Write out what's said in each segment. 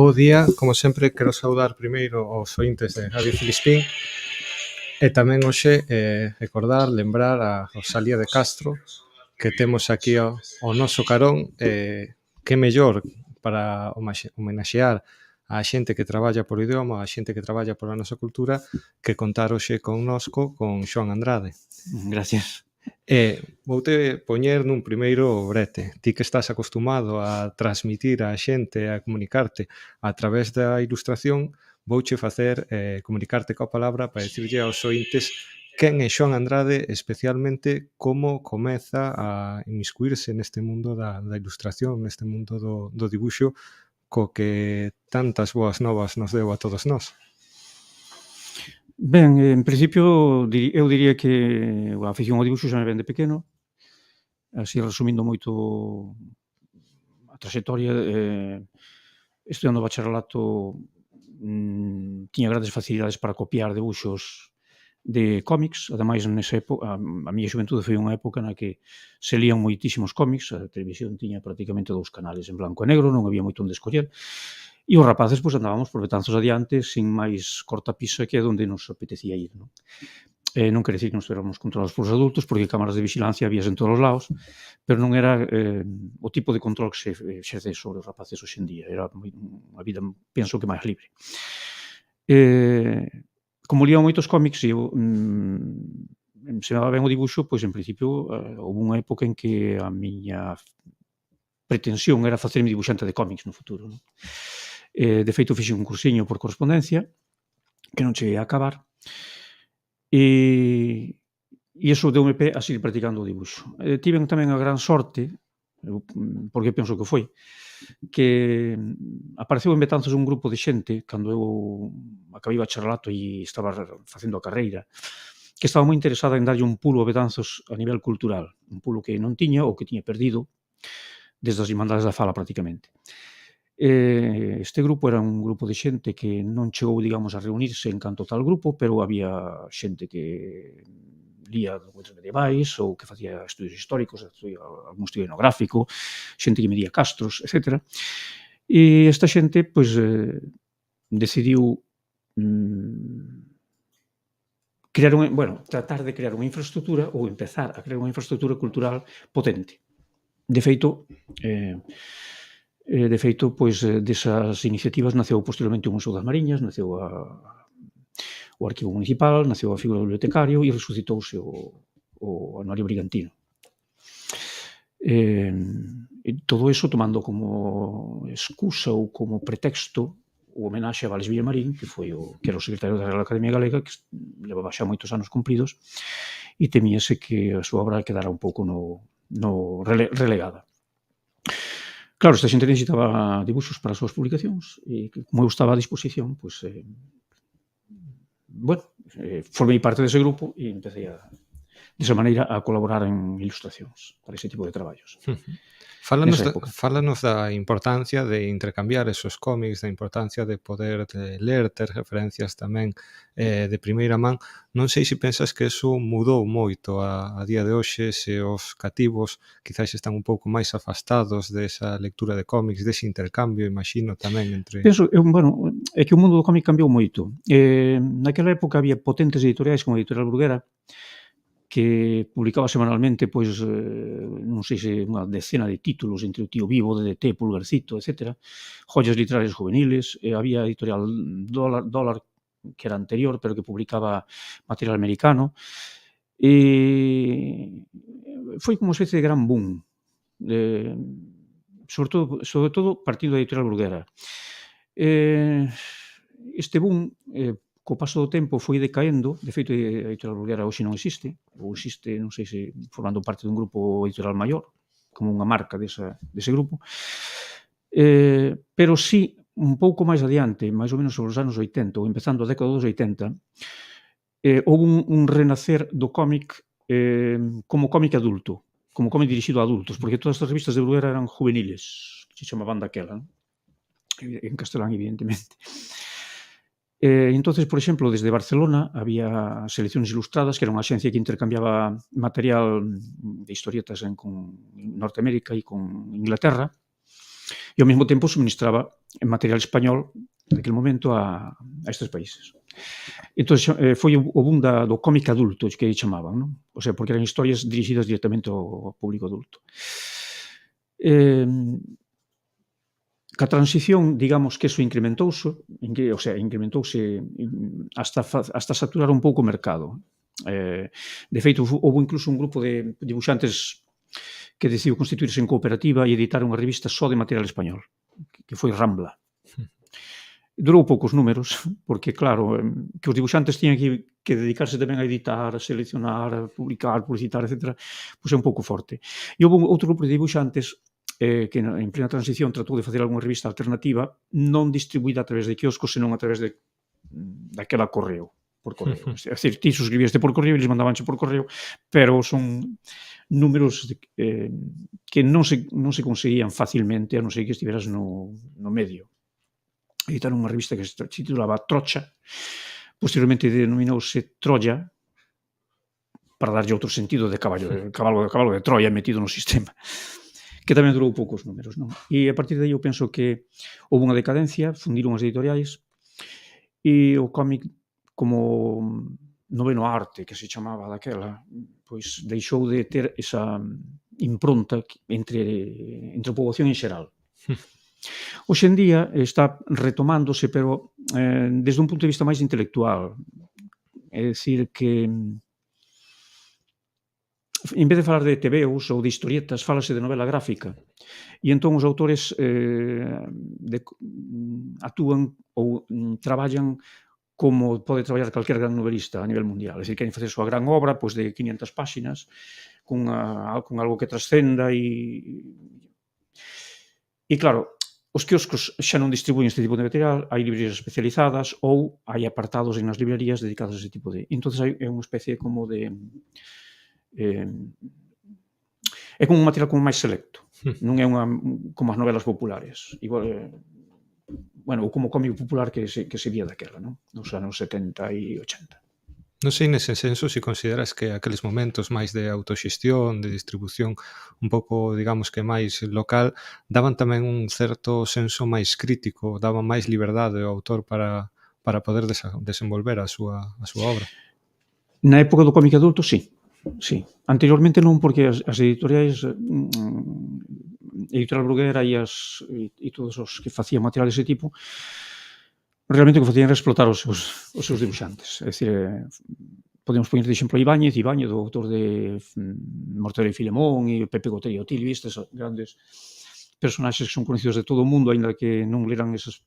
Bo día, como sempre, quero saudar primeiro aos ointes de Radio Filispín e tamén hoxe recordar, lembrar a Rosalía de Castro, que temos aquí ao noso carón, que mellor para homenaxear a xente que traballa por idioma, a xente que traballa pola nosa cultura, que contar hoxe connosco con Xoán Andrade. Gracias. Voute poñer nun primeiro brete. Ti que estás acostumado a transmitir a xente, a comunicarte a través da ilustración, vouche facer comunicarte coa palabra para dicirlle aos ointes quen é Xoán Andrade, especialmente como comeza a inmiscuirse neste mundo da ilustración, neste mundo do dibuixo, co que tantas boas novas nos deu a todos nós. Ben, en principio, eu diría que a afición ao dibuixo xa me ven de pequeno. Así, resumindo moito a trayectoria, estudiando bacharelato, tiña grandes facilidades para copiar debuxos de cómics. Ademais, nesa época, a miña xuventude foi unha época na que se lían moitísimos cómics. A televisión tiña prácticamente 2 canales en blanco e negro, non había moito onde escoller. E os rapaces, pois, andábamos por Betanzos adiante sin máis cortapisa que é onde nos apetecía ir, non? Non quere dicir que nos éramos controlados polos adultos, porque cámaras de vigilancia habías en todos os lados, pero non era o tipo de control que se exerce sobre os rapaces hoxe en día. Era unha vida, penso que máis libre. Como lía moitos cómics e eu se me daba ben o dibuixo, pois, en principio, houve unha época en que a miña pretensión era facerme dibuixante de cómics no futuro, non? De feito, fixe un cursiño por correspondencia que non cheguei a acabar e iso deu-me pé a seguir practicando o dibuixo. Tiven tamén a gran sorte, porque penso que foi, que apareceu en Betanzos un grupo de xente cando eu acabei bacharelato e estaba facendo a carreira, que estaba moi interesada en darlle un pulo a Betanzos a nivel cultural, un pulo que non tiña ou que tiña perdido desde as Irmandades da Fala prácticamente. Este grupo era un grupo de xente que non chegou, digamos, a reunirse en canto tal grupo, pero había xente que lía documentos medievais ou que facía estudios históricos, algún estudio etnográfico, xente que medía castros, etc. E esta xente, pois, decidiu tratar de crear unha infraestructura ou empezar a crear unha infraestructura cultural potente. De feito, pois, desas iniciativas naceu posteriormente o Museo das Mariñas, naceu o Arquivo Municipal, naceu a figura do bibliotecario e resucitouse o Anuario Brigantino. E todo iso tomando como excusa ou como pretexto o homenaxe a Vales Villamarín, que era o secretario da Real Academia Galega, que levaba xa moitos anos cumpridos, e temíase que a súa obra quedara un pouco relegada. Claro, esta xente necesitaba dibuxos para as súas publicacións e como eu estaba a disposición, pois, formei parte dese grupo e empecé desa maneira a colaborar en ilustracións para ese tipo de traballos. Fálanos da importancia de intercambiar esos cómics, da importancia de poder ler, ter referencias tamén de primeira man. Non sei se pensas que eso mudou moito a día de hoxe, se os cativos quizás están un pouco máis afastados desa lectura de cómics, dese intercambio, imagino, tamén entre... Penso, é que o mundo do cómic cambiou moito. Naquela época había potentes editoriais como a Editorial Bruguera, que publicaba semanalmente, pois, non sei se unha decena de títulos entre o Tío Vivo, DDT, Pulgarcito, etc. Joyas literarias juveniles. Había a editorial Dólar, que era anterior, pero que publicaba material americano. E foi como unha especie de gran boom, sobre todo partindo da Editorial Bruguera. Este boom, co paso do tempo, foi decaendo. De feito, a Editorial Bruguera hoxe non existe, ou existe, non sei se formando parte dun grupo editorial maior, como unha marca dese grupo. Pero sí, un pouco máis adiante, máis ou menos sobre os anos 80, ou empezando a década dos 80, houve un renacer do cómic como cómic adulto, como cómic dirixido a adultos, porque todas as revistas de Bruguera eran juveniles, se chamaban daquela, en castelán, evidentemente. Entonces, por exemplo, desde Barcelona había Selecciones Ilustradas, que era unha axencia que intercambiaba material de historietas con Norteamérica e con Inglaterra, e ao mesmo tempo suministraba material español naquele momento a estes países. Entón, foi o boom do cómic adulto, que chamaban, non? O sea, porque eran historias dirixidas directamente ao público adulto. Ca transición, digamos que eso incrementouse hasta saturar un pouco o mercado. De feito, houve incluso un grupo de dibuixantes que decidiu constituirse en cooperativa e editar unha revista só de material español, que foi Rambla. Durou poucos números, porque claro, que os dibuixantes tiñan que dedicarse tamén a editar, a seleccionar, a publicar, publicitar, etc., pois é un pouco forte. E houve outro grupo de dibuixantes que en plena transición tratou de facer algunha revista alternativa non distribuída a través de quioscos, senón a través daquela correo, por correo. É dicir, ti suscribíaste por correo e eles mandabanche por correo, pero son números que non se conseguían facilmente, a non ser que estiveras no medio. Editaron unha revista que se titulaba Trocha, posteriormente denominouse Troya, para darlle outro sentido de cabalo de Troia metido no sistema, que tamén durou poucos números, non? E a partir de aí eu penso que houve unha decadencia, fundiron as editoriais, e o cómic como noveno arte, que se chamaba daquela, pois deixou de ter esa impronta entre a poboación en xeral. Hoxe en día está retomándose, pero desde un punto de vista máis intelectual. É dicir que en vez de falar de tebeos ou de historietas, fálase de novela gráfica. E entón os autores actúan ou traballan como pode traballar calquer gran novelista a nivel mundial. É dicir, queren facer a súa gran obra pois de 500 páxinas con algo que trascenda e claro, os quioscos xa non distribúen este tipo de material, hai librerías especializadas ou hai apartados nas librerías dedicados a ese tipo de... Entón, é unha especie como de... é como un material como máis selecto, non é como as novelas populares, igual, bueno, ou como cómic popular que se vía daquela, non? Nos anos 70 e 80. Non sei nese senso se consideras que aqueles momentos máis de autoxestión, de distribución un pouco, digamos que máis local, daban tamén un certo senso máis crítico, daban máis liberdade ao autor para poder desenvolver a súa obra. Na época do cómic adulto, sí. Sí. Anteriormente non, porque as editoriais Editorial Bruguera e todos os que facían material dese tipo realmente o que facían era explotar os seus dibuixantes. É dicir, podemos poñer de exemplo Ibáñez, o autor de Mortadelo e Filemón, e Pepe Gotera e Otilio, estes grandes personaxes que son conocidos de todo o mundo, aínda que non leran esas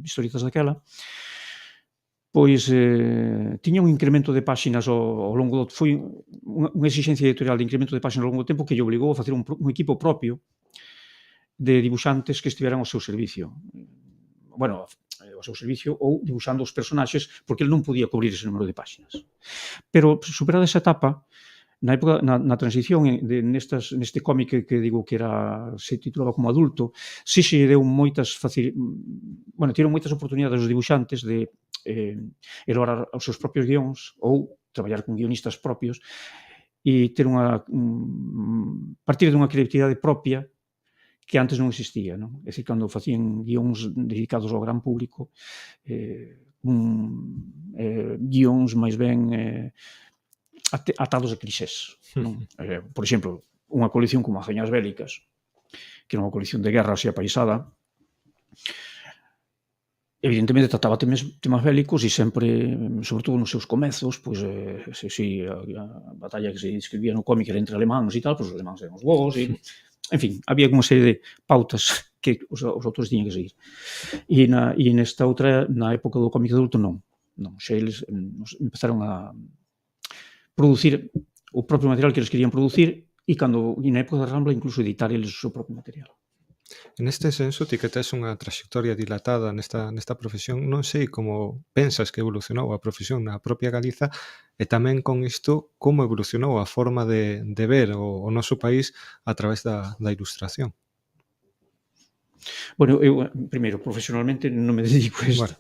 historietas daquela, pois tiña un incremento de páxinas ao longo do... Foi unha exigencia editorial de incremento de páxinas ao longo do tempo que lle obligou a facer un equipo propio de dibuixantes que estiveran ao seu servicio. Bueno, ao seu servicio ou dibuixando os personaxes, porque ele non podía cubrir ese número de páxinas. Pero, superada esa etapa, na época, na transición neste cómic que digo que se titulaba como adulto, si se deu moitas tiveron moitas oportunidades os dibuixantes de elaborar os seus propios guións ou traballar con guionistas propios e ter partir dunha creatividade propia que antes non existía, non? É dicir, cando facían guións dedicados ao gran público, guións máis ben atados a clixés, non? Por exemplo, unha colección como Hazañas Bélicas, que era unha colección de guerra así apaisada, evidentemente trataba temas bélicos e sempre, sobre todo nos seus comezos, pois, se a batalla que se describía no cómic era entre alemáns e tal, pois os alemáns eran os bons, e, en fin, había unha serie de pautas que os autores tiñan que seguir. E nesta outra, na época do cómic adulto, non. Xa eles empezaron a producir o propio material que eles querían producir e na época da Rambla incluso editar eles o seu propio material. En este senso, ti que tes unha traxectoria dilatada nesta profesión, non sei como pensas que evolucionou a profesión na propia Galiza e tamén con isto como evolucionou a forma de ver o noso país a través da ilustración. Bueno, eu, primeiro, profesionalmente non me dedico a isto.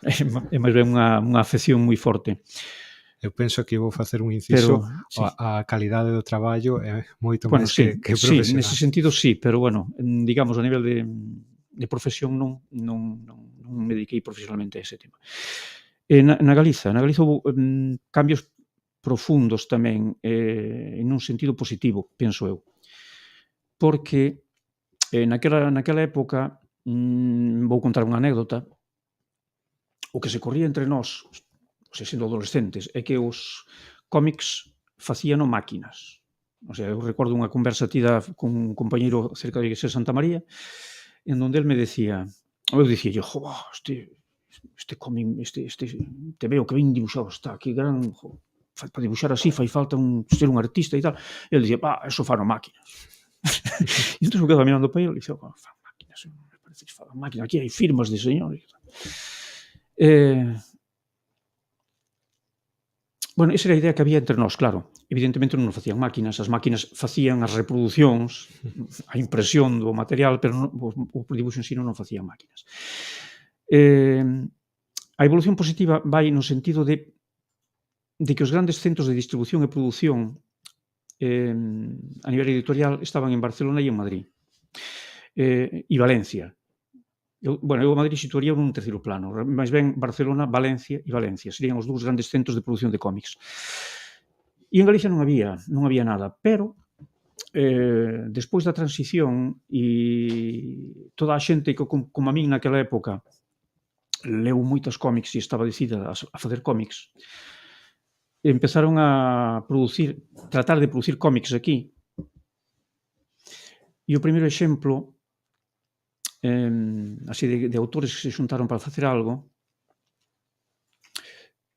É máis ben unha afección moi forte. Eu penso que vou facer un inciso, a calidade do traballo é moito máis que profesional. Sí, nese sentido sí, pero bueno, digamos, a nivel de profesión non me dediquei profesionalmente a ese tema. Na Galiza houve cambios profundos tamén, nun sentido positivo, penso eu, porque naquela época, vou contar unha anécdota, o que se corría entre nós, sendo adolescentes, é que os cómics facíano máquinas. O sea, eu recordo unha conversa tida con un compañeiro cerca da igrexa de Santa María, en donde el me decía, eu dicía, este cómic, te veo que ben dibuixado está, que gran, para dibuixar así fai falta ser un artista e tal. E el dicía, eso fano máquinas. E entón eu quedaba mirando para ele e dicía, fan máquinas, me parece que fan máquinas, aquí hai firmas de señores. Bueno, esa era a idea que había entre nós, claro. Evidentemente non facían máquinas, as máquinas facían as reproduccións, a impresión do material, pero o dibuixo en sí non facían máquinas. A evolución positiva vai no sentido de que os grandes centros de distribución e produción a nivel editorial estaban en Barcelona e en Madrid. E Valencia. Eu a Madrid situaría nun terceiro plano, máis ben Barcelona, Valencia e Valencia. Serían os dous grandes centros de produción de cómics. E en Galicia non había nada, pero despois da transición e toda a xente que, como a min naquela época, leu moitos cómics e estaba decidida a facer cómics, empezaron a tratar de producir cómics aquí. E o primeiro exemplo así de autores que se xuntaron para facer algo,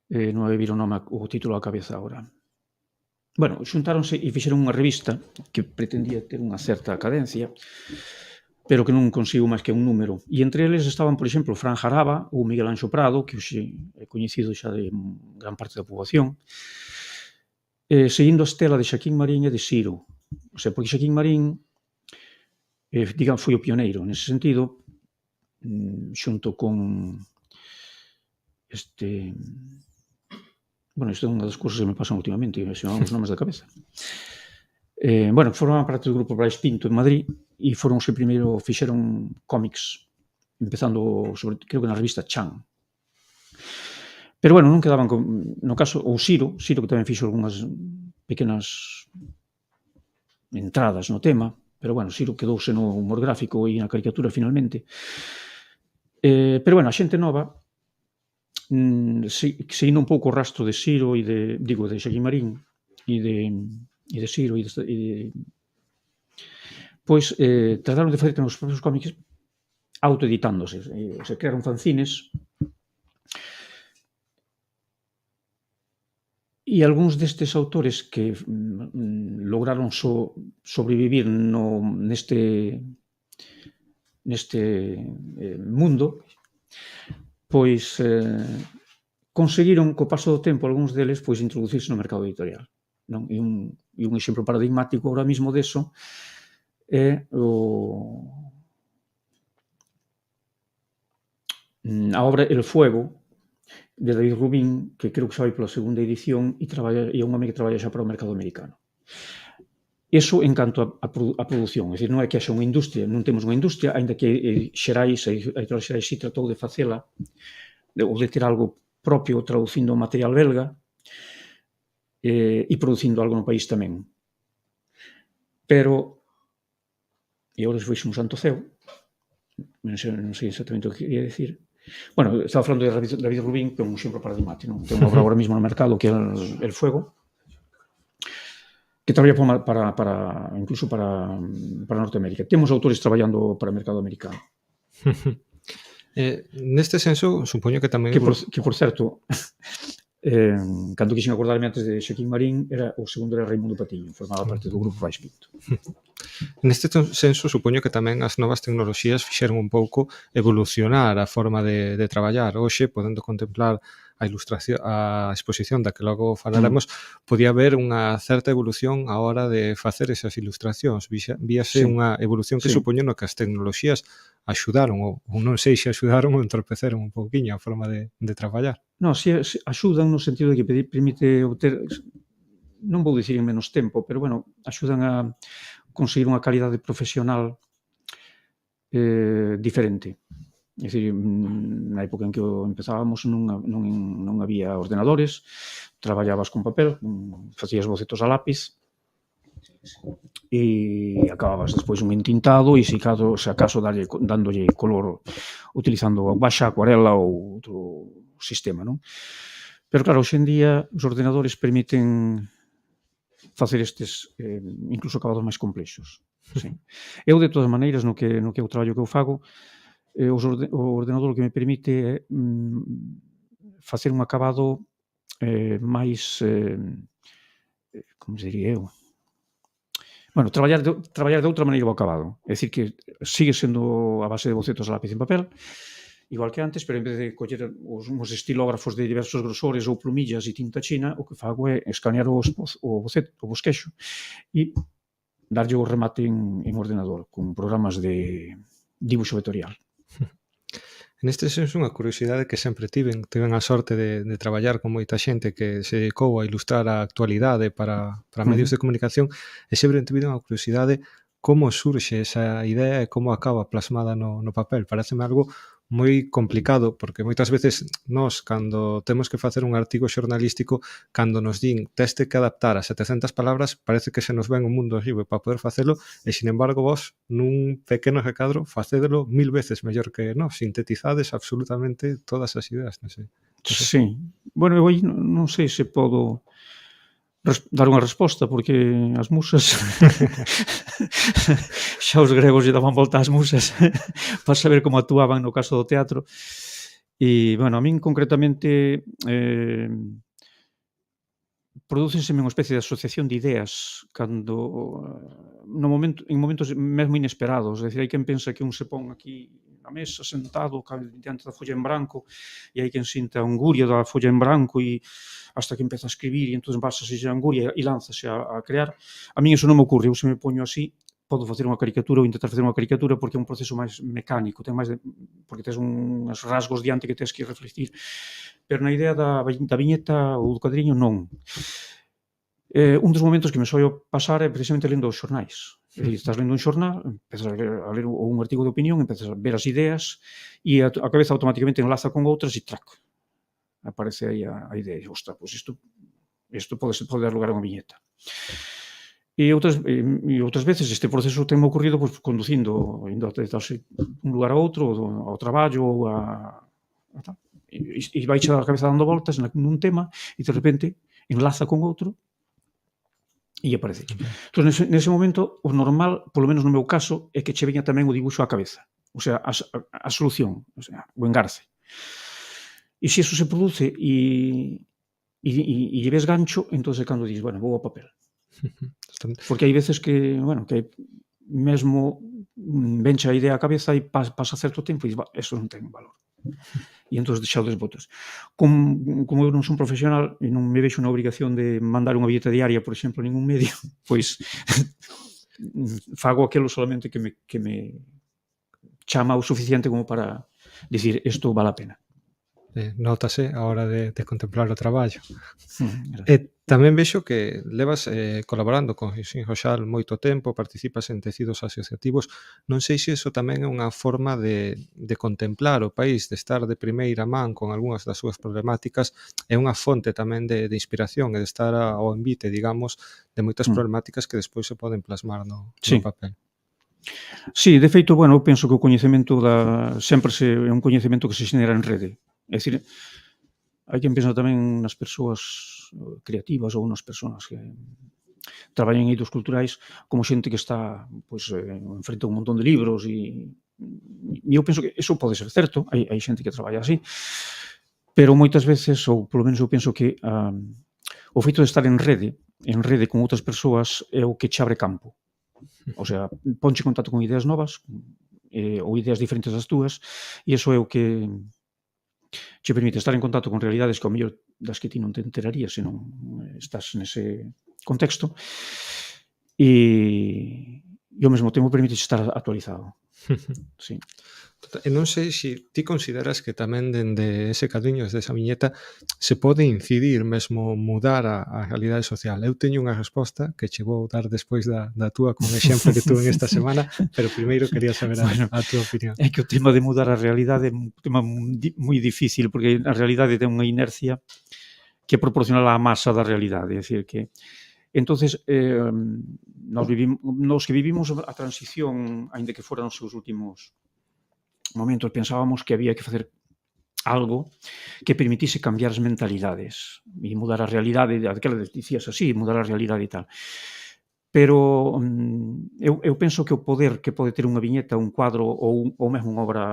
non me vir o título á cabeza agora. Bueno, xuntáronse e fixeron unha revista que pretendía ter unha certa cadencia, pero que non conseguiu máis que un número. E entre eles estaban, por exemplo, Fran Jaraba ou Miguel Anxo Prado, que hoxe é coñecido xa de gran parte da poboación, seguindo a estela de Xaquín Marín e de Siro. O sea, porque Xaquín Marín foi o pioneiro nese sentido, xunto con bueno, isto é unha das cousas que me pasan últimamente, se me van os nomes da cabeza. Formaban parte do grupo Brais Pinto en Madrid e foron os que primeiro fixeron cómics, empezando, creo que na revista Chan. Pero, non quedaban no caso, ou Siro, que tamén fixo algunhas pequenas entradas no tema, pero, Siro quedouse no humor gráfico e na caricatura, finalmente. Pero, a xente nova, seguindo un pouco o rastro de Siro e de Xaquín Marín e de Siro pois trataron de facer os propios cómics autoeditándose. Se crearon fanzines e algúns destes autores que lograron sobrevivir neste mundo, pois conseguiron, co paso do tempo, algúns deles, pois introducirse no mercado editorial. E un exemplo paradigmático ahora mismo deso é a obra El Fuego, de David Rubin, que creo que xa vai pola segunda edición e é un home que traballa xa para o mercado americano. Iso en canto a produción, é dicir, non é que haxa unha industria, non temos unha industria, aínda que a editorial Xerais sí tratou de facela, ou de ter algo propio traducindo material belga e producindo algo no país tamén. Pero, e agora se un santo ceo, non sei exactamente o que quería decir. Estaba falando de David Rubin, que é un exemplo paradigmático. Ten unha obra agora mismo no mercado que é El Fuego, que traballa incluso para Norteamérica. Temos autores traballando para o mercado americano. Neste senso, supoño que tamén... Que, por certo, cando quixen acordarme antes de Xaquín Marín, o segundo era Raimundo Patiño, formaba parte do grupo Brais Pinto. Neste senso, supoño que tamén as novas tecnoloxías fixeron un pouco evolucionar a forma de traballar. Hoxe, podendo contemplar a ilustración, a exposición da que logo falaremos, podía haber unha certa evolución a hora de facer esas ilustracións. Víase unha evolución que supoño no que as tecnoloxías axudaron, ou non sei se axudaron ou entorpeceron un pouquiño a forma de traballar. Non, se axudan no sentido de que permite obter, non vou dicir en menos tempo, pero, axudan a conseguir unha calidade profesional diferente. É dicir, na época en que empezábamos non había ordenadores, traballabas con papel, facías bocetos a lápiz e acababas despois un entintado e se acaso dándolle color utilizando guaxa, acuarela ou outro sistema, non? Pero claro, hoxe en día os ordenadores permiten facer estes incluso acabados máis complexos. Sí. Eu, de todas maneiras, no que é o traballo que eu fago, o ordenador o que me permite é facer un acabado máis, como se diría eu? Bueno, traballar de outra maneira o acabado. É dicir, que sigue sendo a base de bocetos a lápiz en papel, igual que antes, pero en vez de coller uns estilógrafos de diversos grosores ou plumillas e tinta china, o que fago é escanear o bosquexo e darlle o remate en ordenador con programas de dibuixo vectorial. Neste senso, unha curiosidade que sempre tiven a sorte de traballar con moita xente que se dedicou a ilustrar a actualidade para medios de comunicación e sempre tiven a curiosidade como surxe esa idea e como acaba plasmada no papel. Pareceme algo moi complicado, porque moitas veces nós, cando temos que facer un artigo xornalístico, cando nos din teste que adaptar a 700 palabras, parece que se nos ven un mundo arriba para poder facelo, e, sin embargo, vos, nun pequeno recadro, facédelo 1000 veces mellor que nós, sintetizades absolutamente todas as ideas. Non sei. Sí. Bueno, eu aí non sei se podo dar unha resposta, porque as musas xa os gregos lle daban volta ás musas para saber como actuaban no caso do teatro. E, bueno, a min concretamente prodúcenseme unha especie de asociación de ideas cando en momentos mesmo inesperados. É dicir, hai quen pensa que un se pon aquí na mesa sentado diante da folla en branco e hai quen sinta a anguria da folla en branco e hasta que empeza a escribir e entón básase a anguria e lánzase a crear. A min iso non me ocurre, eu se me poño así podo facer unha caricatura ou intentar facer unha caricatura porque é un proceso máis mecánico, porque tes uns rasgos diante que tens que reflectir. Pero na idea da viñeta ou do cuadriño non. Un dos momentos que me soio pasar é precisamente lendo os xornais. Estás lendo un xornal, empezas a ler un artigo de opinión, empezas a ver as ideas e a cabeza automáticamente enlaza con outras e trac, aparece aí a idea. E, ostras, pois isto pode dar lugar a unha viñeta. E outras veces este proceso tenme ocorrido conducindo, indo a un lugar a outro, ao traballo ou e vai a cabeza dando voltas nun tema e de repente enlaza con outro e aparece. Entón, nese momento, o normal, polo menos no meu caso, é que che veña tamén o dibuixo á cabeza. O sea, a solución, o sea, o engarce. E se iso se produce e lle ves gancho, entón é cando dis, bueno, vou ao papel. Porque hai veces que, bueno, que mesmo venche a idea á cabeza e pasa certo tempo e dis, eso non ten valor. E entón xa o desbotas. Como eu non son profesional e non me vexo na obrigación de mandar unha billeta diaria, por exemplo, a ningún medio, pois fago aquilo solamente que me chama o suficiente como para dicir isto vale a pena. Nótase a hora de contemplar o traballo. Tamén vexo que levas colaborando con Xisín Roxal moito tempo, participas en tecidos asociativos. Non sei se iso tamén é unha forma de contemplar o país, de estar de primeira man con algunhas das súas problemáticas, é unha fonte tamén de inspiración e de estar ao envite, digamos, de moitas problemáticas que despois se poden plasmar no papel. Sí, de feito, bueno, eu penso que o coñecemento sempre é un coñecemento que se xenera en rede. É dicir, hai quen pensa tamén nas persoas creativas ou nas persoas que traballan en eidos culturais como xente que está enfrente a un montón de libros e eu penso que iso pode ser certo, hai xente que traballa así, pero moitas veces, ou polo menos eu penso que o feito de estar en rede con outras persoas é o que che abre campo. O sea, ponche en contacto con ideas novas ou ideas diferentes das túas e iso é o que che permite estar en contacto con realidades que ao mellor das que ti non te enterarías se non estás nese contexto e e ao mesmo tempo permite estar actualizado. Sí. E non sei se ti consideras que tamén dende ese cadiño, desde esa viñeta, se pode incidir, mesmo mudar a realidade social. Eu teño unha resposta que che vou dar despois da túa con o exemplo que tuve esta semana, pero primeiro quería saber Bueno, a túa opinión. é que o tema de mudar a realidade é un tema moi difícil, porque a realidade ten unha inercia que é proporcional á masa da realidade, é dicir que entonces nos que vivimos a transición, aínda que foran os seus últimos momentos, pensábamos que había que facer algo que permitise cambiar as mentalidades e mudar a realidade, aquela dicías así, mudar a realidade e tal. Pero eu penso que o poder que pode ter unha viñeta, un cuadro ou mesmo unha obra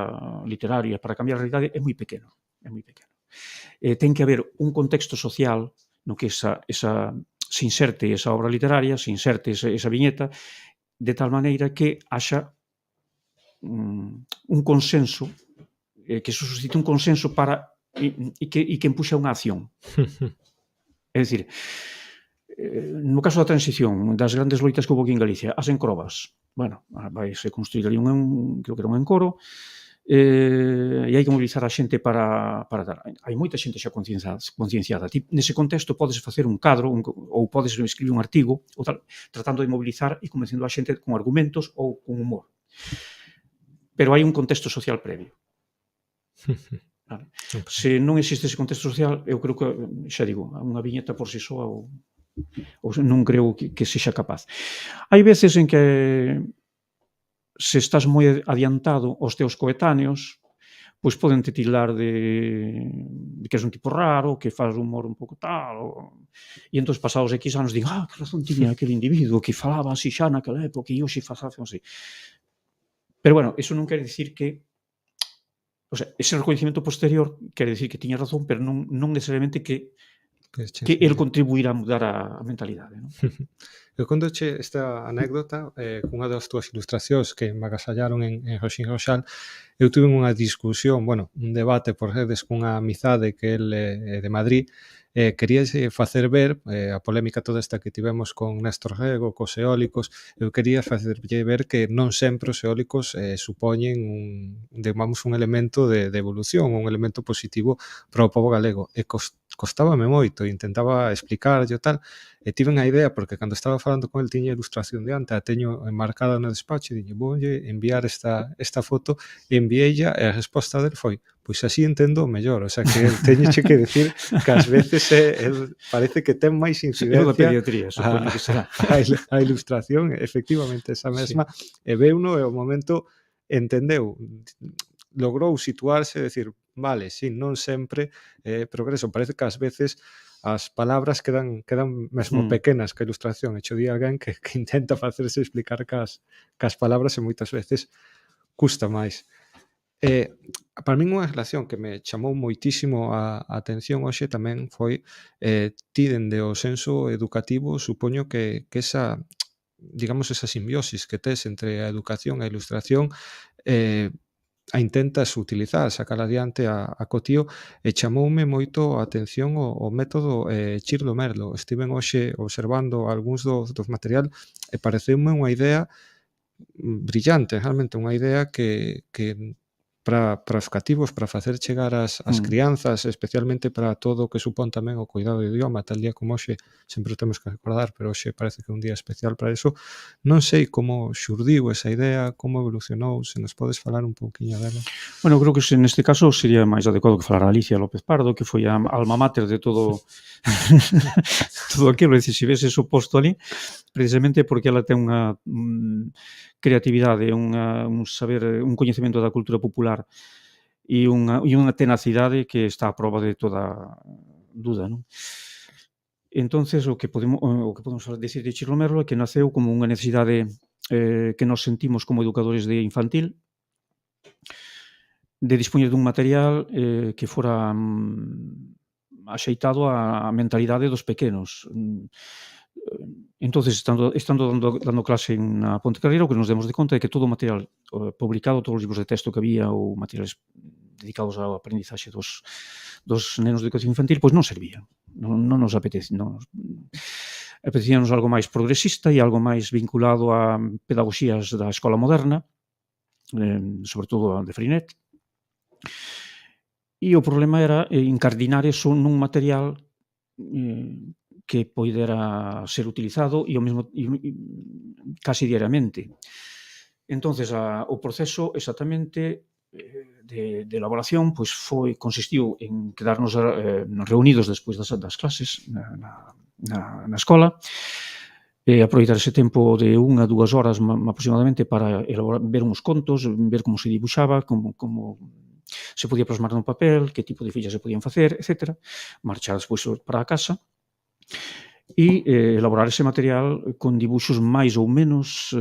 literaria para cambiar a realidade é moi pequeno, é moi pequeno. Ten que haber un contexto social no que esa se inserte esa obra literaria, se inserte esa viñeta, de tal maneira que haxa un consenso, que se suscite un consenso para e que empuxe a unha acción. É dicir, no caso da transición, das grandes loitas que houve aquí en Galicia, as encrobas, bueno, vaise construir ali creo que era un encoro, e hai que mobilizar a xente para dar. Hai moita xente xa concienciada. Ti, nese contexto, podes facer un cadro ou podes escribir un artigo ou tal, tratando de mobilizar e convencendo a xente con argumentos ou con humor. Pero hai un contexto social previo. Vale. Se non existe ese contexto social, eu creo que, xa digo, unha viñeta por si soa ou non creo que sexa capaz. Hai veces en que se estás moi adiantado aos teus coetáneos, pois poden te tildar de que és un tipo raro, que faz humor un pouco tal, e entón pasados X anos digo, que razón tiña aquele individuo que falaba así xa naquela época e hoxe faz así. Pero bueno, iso non quere dicir que, o sea, ese recoñecemento posterior quere dicir que tiña razón, pero non necesariamente que el contribuirá a mudar a mentalidade, non? Eu contoche esta anécdota cunha das túas ilustracións que me agasallaron en Roxín Roxal. Eu tuve unha discusión, bueno, un debate por redes cunha amizade que el é de Madrid, queríase facer ver a polémica toda esta que tivemos con Néstor Rego, cos eólicos. Eu quería facerlle ver que non sempre os eólicos supoñen un elemento de evolución, un elemento positivo para o pobo galego. E costábame moito, intentaba explicarlle o tal, e tive a idea, porque cando estaba falando con el tiña ilustración de ante, a teño enmarcada no despacho, e dille, voulle enviar esta foto, e enviélla, e a resposta del foi, pois así entendo mellor, o sea que teñeche que decir que ás veces parece que ten máis incidencia da pediatría, supoño que será. A ilustración, efectivamente, esa mesma, e veuno, e o momento entendeu, logrou situarse e decir, vale, sí, non sempre progreso, parece que ás veces as palabras quedan mesmo pequenas que a ilustración, e cho di alguén que intenta facerse explicar cas palabras e moitas veces custa máis. Para min unha relación que me chamou moitísimo a atención hoxe tamén foi ti dende o senso educativo, supoño que esa, digamos, esa simbiosis que tes entre a educación e a ilustración a intentas utilizar, sacar adiante a cotío, e chamoume moito a atención o método Chirlo Merlo. Estiven hoxe observando algúns dos material e pareceume unha idea brillante, realmente unha idea que para os cativos, para facer chegar as crianzas, especialmente para todo o que supón tamén o cuidado do idioma, tal día como hoxe, sempre temos que recordar, pero hoxe parece que é un día especial para eso. Non sei como xurdiu esa idea, como evolucionou, se nos podes falar un pouquiño dela. Bueno, creo que neste caso sería máis adecuado que falar a Alicia López Pardo, que foi a alma mater de todo todo aquilo, é dicir, se ves eso posto ali, precisamente porque ela ten unha creatividade, un saber, un coñecemento da cultura popular e unha tenacidade que está a prova de toda duda, non? Entonces, o que podemos decir de Chirlo Merlo é que naceu como unha necesidade que nos sentimos como educadores de infantil, de dispoñer dun material que fora axeitado á mentalidade dos pequenos. Entonces, estando dando clase na Ponte Carreira, o que nos demos de conta é que todo o material publicado, todos os libros de texto que había ou materiales dedicados ao aprendizaxe dos nenos de educación infantil, pois non servían, non nos apetece. Apetecíanos algo máis progresista e algo máis vinculado a pedagogías da escola moderna, sobre todo a de Freinet. E o problema era incardinar eso nun material que poidera ser utilizado e casi diariamente. Entonces, o proceso exactamente de elaboración pois consistiu en quedarnos reunidos despois das clases na escola, aproveitar ese tempo de 1 a 2 horas aproximadamente para ver uns contos, ver como se dibuixaba, como se podía plasmar no papel, que tipo de fillas se podían facer, etc. Marchar despois para a casa e elaborar ese material con dibuxos máis ou menos,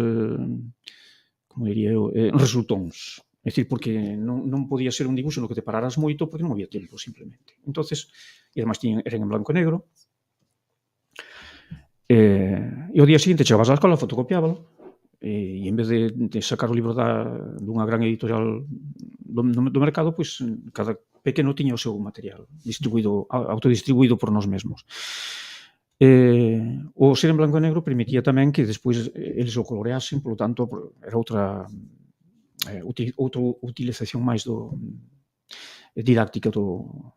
como diría eu, resultóns. É dicir, porque non podía ser un dibuxo no que te pararas moito porque non había tempo, simplemente. Entonces, e además eran en blanco e negro, e ao día seguinte chegabas á escola, fotocopiábalo, e en vez de sacar o libro dunha gran editorial do mercado, pois cada pequeno tiña o seu material autodistribuído por nós mesmos. O ser en blanco e negro permitía tamén que despois eles o coloreasen, polo tanto, era outra utilización máis didáctica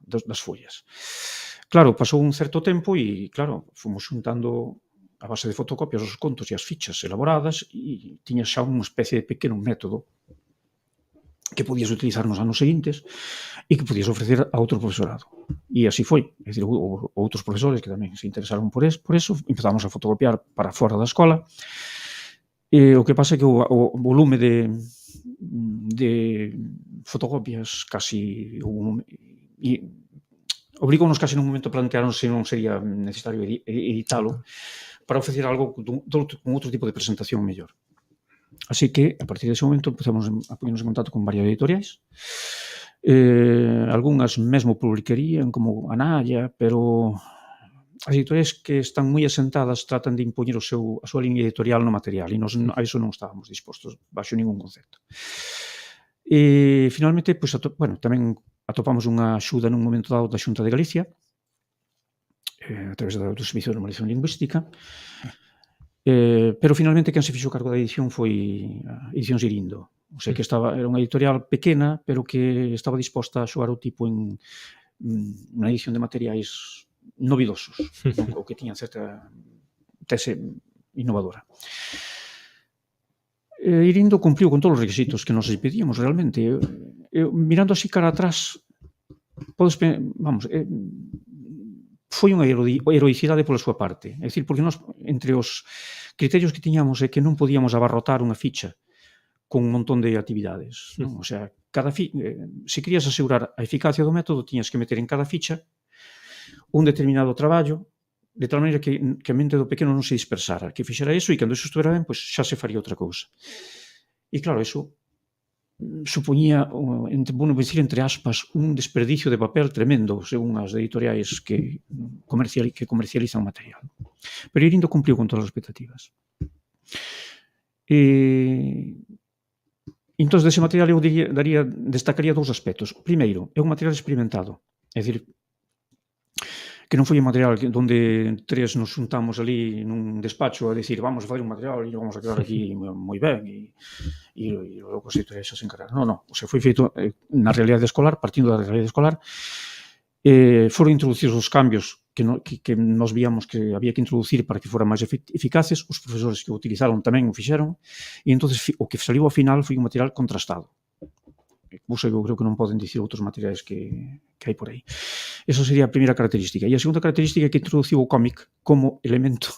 das follas. Claro, pasou un certo tempo e, claro, fomos xuntando a base de fotocopias os contos e as fichas elaboradas e tiñas xa unha especie de pequeno método que podías utilizar nos anos seguintes e que podías ofrecer a outro profesorado. E así foi. É dicir, outros profesores que tamén se interesaron por eso, empezamos a fotocopiar para fora da escola. O que pasa é que o volume de fotocopias casi obrigounos casi nun momento a plantearnos se non sería necesario editalo para ofrecer algo con outro tipo de presentación mellor. Así que, a partir dese momento, empezamos a ponernos en contacto con varias editoriais. Algúnas mesmo publicarían, como Anaya, pero as editoriais que están moi asentadas tratan de impoñer a súa liña editorial no material e nós a iso non estábamos dispostos baixo ningún concepto. E, finalmente, tamén atopamos unha axuda nun momento dado da Xunta de Galicia, a través do Servicio de Normalización Lingüística, pero finalmente quen se fixo cargo da edición foi a Edicións Irindo. O sea que era unha editorial pequena, pero que estaba disposta a xogar o tipo en unha edición de materiais novidosos, ou que tiñan certa tese innovadora. Irindo cumpliu con todos os requisitos que nos pedíamos realmente. Mirando así cara atrás, foi unha heroicidade pola súa parte. É dicir, porque nós, entre os criterios que tiñamos, é que non podíamos abarrotar unha ficha con un montón de actividades. O sea, se querías asegurar a eficacia do método, tiñas que meter en cada ficha un determinado traballo, de tal maneira que a mente do pequeno non se dispersara, que fixera iso e cando iso estuvera ben, pois xa se faría outra cousa. E claro, iso supoñía, bueno, decir entre aspas, un desperdicio de papel tremendo, según as editoriais que comercializan material. Pero Irindo cumpliu con todas as expectativas. Entón, dese material eu destacaría dous aspectos. Primeiro, é un material experimentado, é dicir, que non foi un material onde tres nos xuntamos ali nun despacho a dicir vamos a fazer un material e vamos a quedar aquí moi ben e logo as editoriais xa se encargaron. Non. O sea, foi feito na realidade escolar, partindo da realidade escolar. Foron introducidos os cambios que nos víamos que había que introducir para que foran máis eficaces. Os profesores que o utilizaron tamén o fixeron e entón o que saliu ao final foi un material contrastado. Eu creo que non poden dicir outros materiais que hai por aí. Esa sería a primeira característica. E a segunda característica é que introduciu o cómic como elemento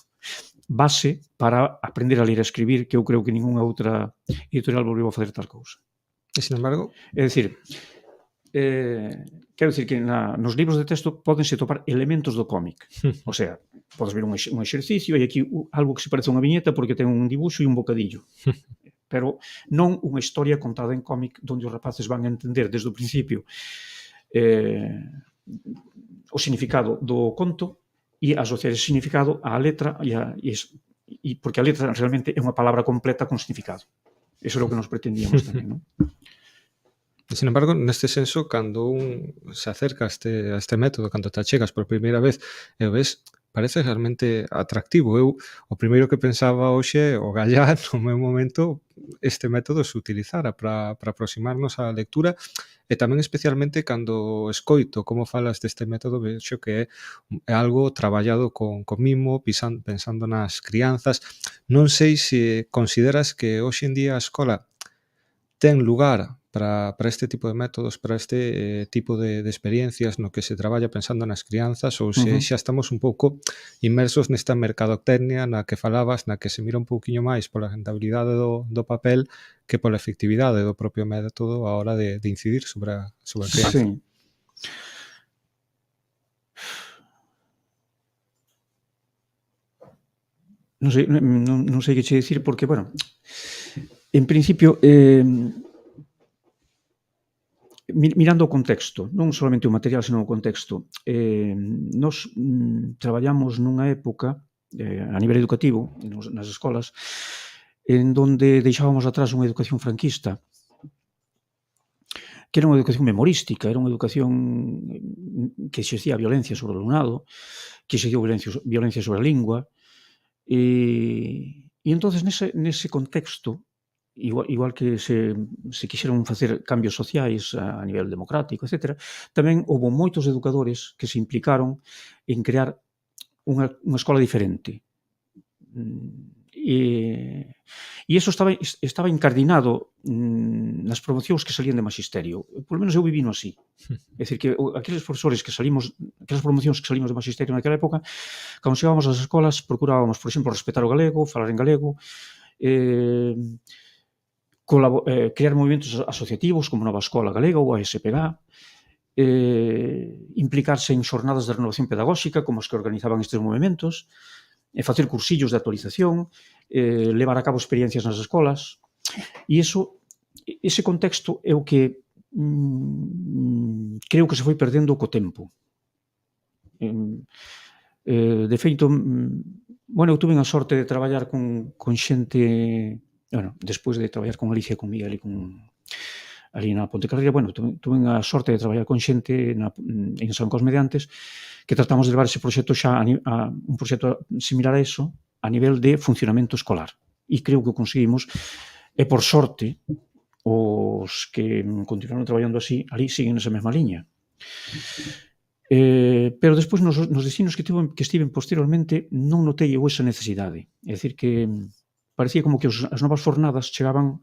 base para aprender a ler e a escribir, que eu creo que ningunha outra editorial volveu a fazer tal cousa. E, sin embargo... É dicir, quero dicir que nos libros de texto pódense topar elementos do cómic. O sea, podes ver un exercicio e aquí algo que se parece a unha viñeta porque ten un dibuixo e un bocadillo. Pero non unha historia contada en cómic onde os rapaces van a entender desde o principio o significado do conto e asociar ese significado á letra e porque a letra realmente é unha palabra completa con significado. Eso é o que nos pretendíamos tamén, non? Sin embargo, neste senso, cando un se acerca a este método, cando te achegas por primeira vez e o ves, parece realmente atractivo. Eu, o primeiro que pensaba hoxe é o gallar no meu momento este método se utilizara para aproximarnos á lectura e tamén especialmente cando escoito como falas deste método vexo que é algo traballado con mimo, pensando nas crianzas. Non sei se consideras que hoxe en día a escola ten lugar para este tipo de métodos, para este tipo de experiencias no que se traballa pensando nas crianzas ou se Ujú. xa estamos un pouco inmersos nesta mercadotecnia na que falabas, na que se mira un pouquiño máis pola rentabilidade do papel que pola efectividade do propio método a hora de incidir sobre a crianza. Sí. Non sei que che dicir porque, bueno, en principio, mirando o contexto, non solamente o material, senón o contexto, nos traballamos nunha época, a nivel educativo, nas escolas, en donde deixábamos atrás unha educación franquista, que era unha educación memorística, era unha educación que exercía violencia sobre o alumnado, que exercía violencia sobre a lingua, e entonces nese contexto, igual que se quixeron facer cambios sociais a nivel democrático, etcétera, tamén houbo moitos educadores que se implicaron en crear unha escola diferente. E iso estaba incardinado nas promocións que salían de magisterio. Por lo menos eu vivino así. É dicir, que aqueles profesores que salimos, aquelas promocións que salimos de magisterio naquela época, cando chegábamos ás escolas, procurábamos, por exemplo, respetar o galego, falar en galego, crear movimentos asociativos como Nova Escola Galega ou a SPG, implicarse en xornadas de renovación pedagóxica como as que organizaban estes movimentos, facer cursillos de actualización, levar a cabo experiencias nas escolas, e ese contexto é o que creo que se foi perdendo co tempo. De feito, eu tuve a sorte de traballar con xente, despois de traballar con Alicia, con Miguel e ali na Pontecarreira, tuve a sorte de traballar con xente en San Cosme de Antes, que tratamos de levar ese proxecto xa a un proxecto similar a eso, a nivel de funcionamento escolar. E creo que o conseguimos, e por sorte, os que continuaron traballando así, ali siguen nesa mesma liña. Pero despois nos destinos que estiven posteriormente non notei eu esa necesidade. É dicir, que parecía como que as novas fornadas chegaban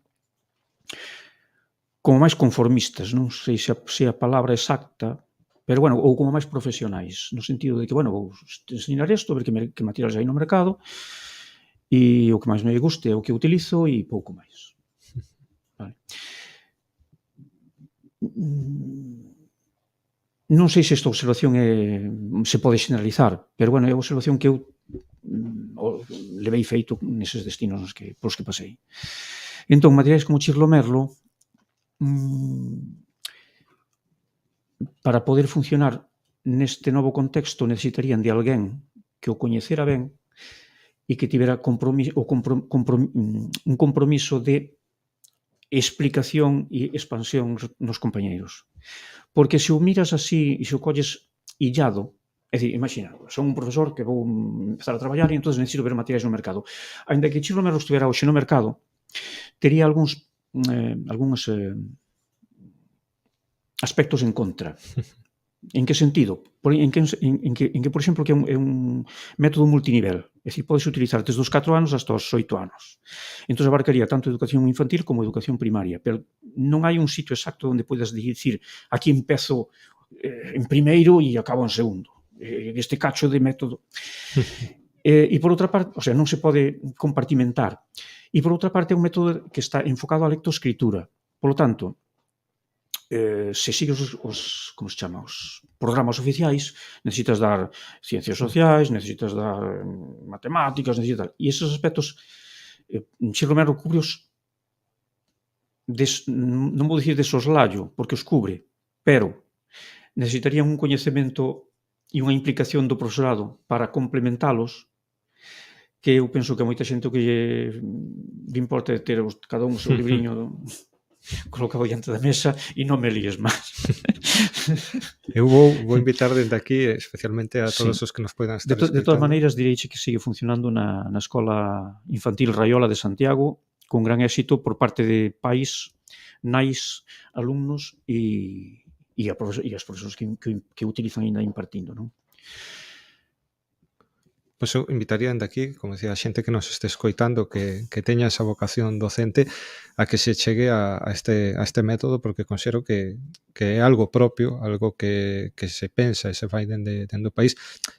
como máis conformistas, non sei se a palabra exacta, pero, ou como máis profesionais, no sentido de que, vou ensinar isto, ver que materiales hai no mercado, e o que máis me guste é o que utilizo e pouco máis. Vale. Non sei se esta observación se pode generalizar, pero, é a observación que eu levei feito neses destinos polos que pasei. Entón, materiais como Chirlo Merlo, para poder funcionar neste novo contexto necesitarían de alguén que o coñecera ben e que tivera un compromiso de explicación e expansión nos compañeiros. Porque se o miras así e se o colles illado, é dicir, imagina, son un profesor que vou empezar a traballar e entón necesito ver materiais no mercado. Ainda que Chirlo Merlo estivera hoxe no mercado, tería algúns aspectos en contra. En que sentido? En que, por exemplo, que é un método multinivel. É dicir, podes utilizar desde os 4 anos hasta os 8 anos. Entón, abarcaría tanto educación infantil como educación primaria. Pero non hai un sitio exacto onde podes dicir aquí empezo en primeiro e acabo en segundo. Este cacho de método. E, por outra parte, non se pode compartimentar. E, por outra parte, é un método que está enfocado á lectoescritura. Por lo tanto, se sigues os programas oficiais, necesitas dar ciencias sociais, necesitas dar matemáticas, e esos aspectos Chirlo Merlo cubre-os, non vou dicir de soslayo, porque os cubre, pero necesitarían un coñecemento e unha implicación do profesorado para complementalos, que eu penso que a moita xente o que lle importa é ter cada un o seu libriño colocado diante da mesa e non me líes máis. Eu vou invitar dende aquí, especialmente a todos Sí. os que nos poidan De estar todas escoitando. maneiras, direiche que sigue funcionando na Escola Infantil Raiola de Santiago con gran éxito por parte de pais, nais, alumnos e as profesores que utilizan ainda impartindo, non? Pois eu invitaría dende aquí, como decía, a xente que nos este escoitando que teña esa vocación docente a que se chegue a este método, porque considero que é algo propio, algo que se pensa e se fai dende o país,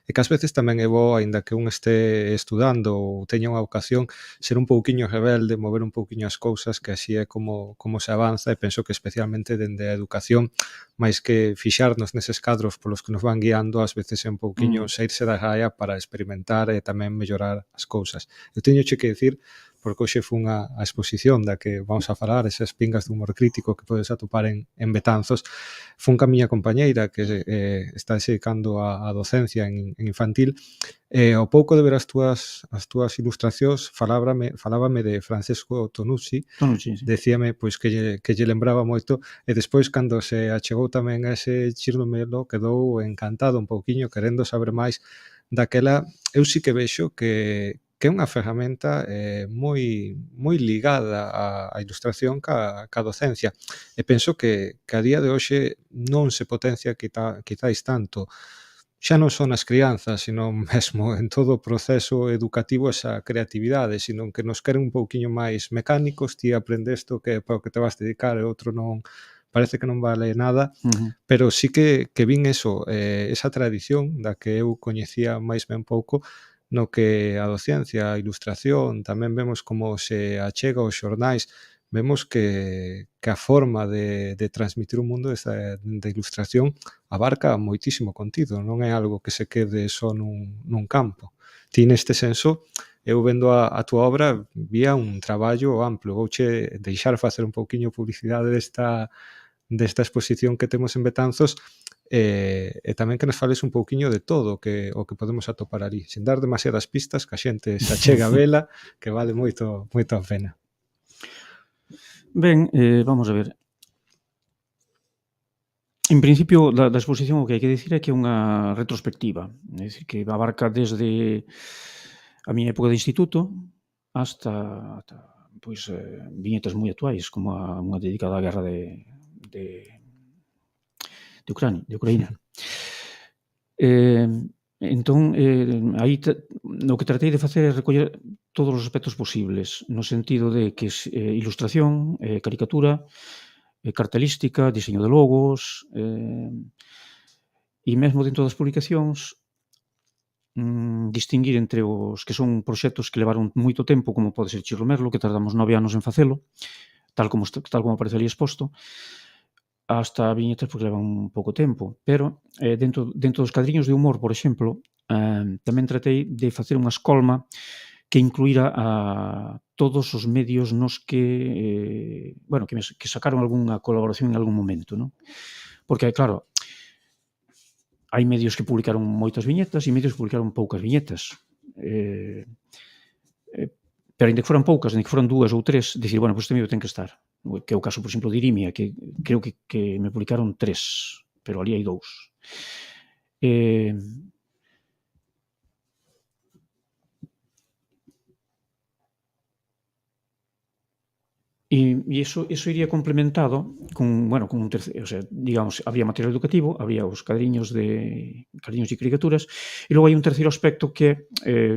e que ás veces tamén é bo, aínda que un este estudando ou teña unha vocación, ser un pouquiño rebelde, mover un pouquiño as cousas, que así é como se avanza, e penso que especialmente dende a educación, máis que fixarnos neses cadros polos que nos van guiando, ás veces é un pouquiño saírse da raia para experimentar e tamén mellorar as cousas. Eu teñoche que dicir, porque hoxe fun a exposición da que vamos a falar, esas pingas de humor crítico que podes atopar en Betanzos, fun ca miña compañeira que está se dedicando a docencia en infantil, e ao pouco de ver as túas ilustracións falábame de Francesco Tonucci, Non, sí, sí. decíame pois que lle lembraba moito, e despois cando se achegou tamén a ese Chirnomelo quedou encantado un pouquiño, querendo saber máis daquela. Eu sí que vexo que é unha ferramenta moi ligada á ilustración ca docencia, e penso que a día de hoxe non se potencia quizáis tanto, xa non son as crianzas, sino mesmo en todo o proceso educativo esa creatividade, sino que nos queren un pouquiño máis mecánicos, ti aprendeste o que para o que te vas dedicar e outro non, parece que non vale nada, pero sí que vin eso, esa tradición da que eu coñecía máis ben pouco, no que a docencia, a ilustración, tamén vemos como se achega aos xornais, vemos que a forma de transmitir o mundo da ilustración abarca moitísimo contido, non é algo que se quede só nun campo. Ti neste senso, eu vendo a túa obra, vía un traballo amplo. Vouche deixar facer un pouquiño publicidade desta exposición que temos en Betanzos, e tamén que nos fales un pouquiño de todo o que podemos atopar ali, sin dar demasiadas pistas, que a xente se achegue a vela, que vale moito a pena. Ben, vamos a ver. En principio, da exposición o que hai que dicir é que é unha retrospectiva, é dicir, que abarca desde a miña época de instituto hasta pois, viñetas moi actuais, como unha dedicada á guerra de Ucraína. Entón, aí o que tratei de facer é recoller todos os aspectos posibles, no sentido de que ilustración, caricatura, cartelística, diseño de logos, e mesmo dentro das publicacións distinguir entre os que son proxectos que levaron moito tempo, como pode ser Chirlo Merlo, que tardamos 9 anos en facelo, tal como aparece ali exposto, hasta viñetas porque levan un pouco tempo, pero dentro dos cadriños de humor, por exemplo, tamén tratei de facer unha escolma que incluíra a todos os medios nos que, que sacaron algunha colaboración en algún momento, non? Porque, claro, hai medios que publicaron moitas viñetas e medios que publicaron poucas viñetas. Pero ainda que foran poucas, ainda que foran 2 ou 3, dicir, bueno, pois este medio ten que estar. Que é o caso, por exemplo, de Irimia, que creo que me publicaron 3, pero ali hai 2. E iso iría complementado con un terceiro, o sea, digamos, había material educativo, había os cadriños e caricaturas, e logo hai un terceiro aspecto que é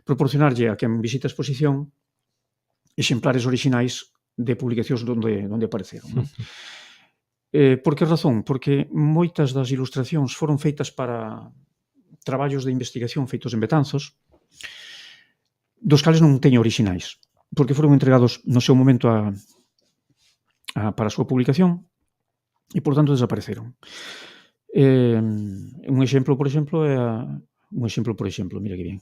proporcionarlle a quen visita a exposición exemplares orixinais de publicacións onde apareceron, non? Por que razón? Porque moitas das ilustracións foron feitas para traballos de investigación feitos en Betanzos, dos cales non teño orixinais, porque foron entregados no seu momento para a súa publicación e, por tanto, desapareceron. Un exemplo, por exemplo, mira que bien.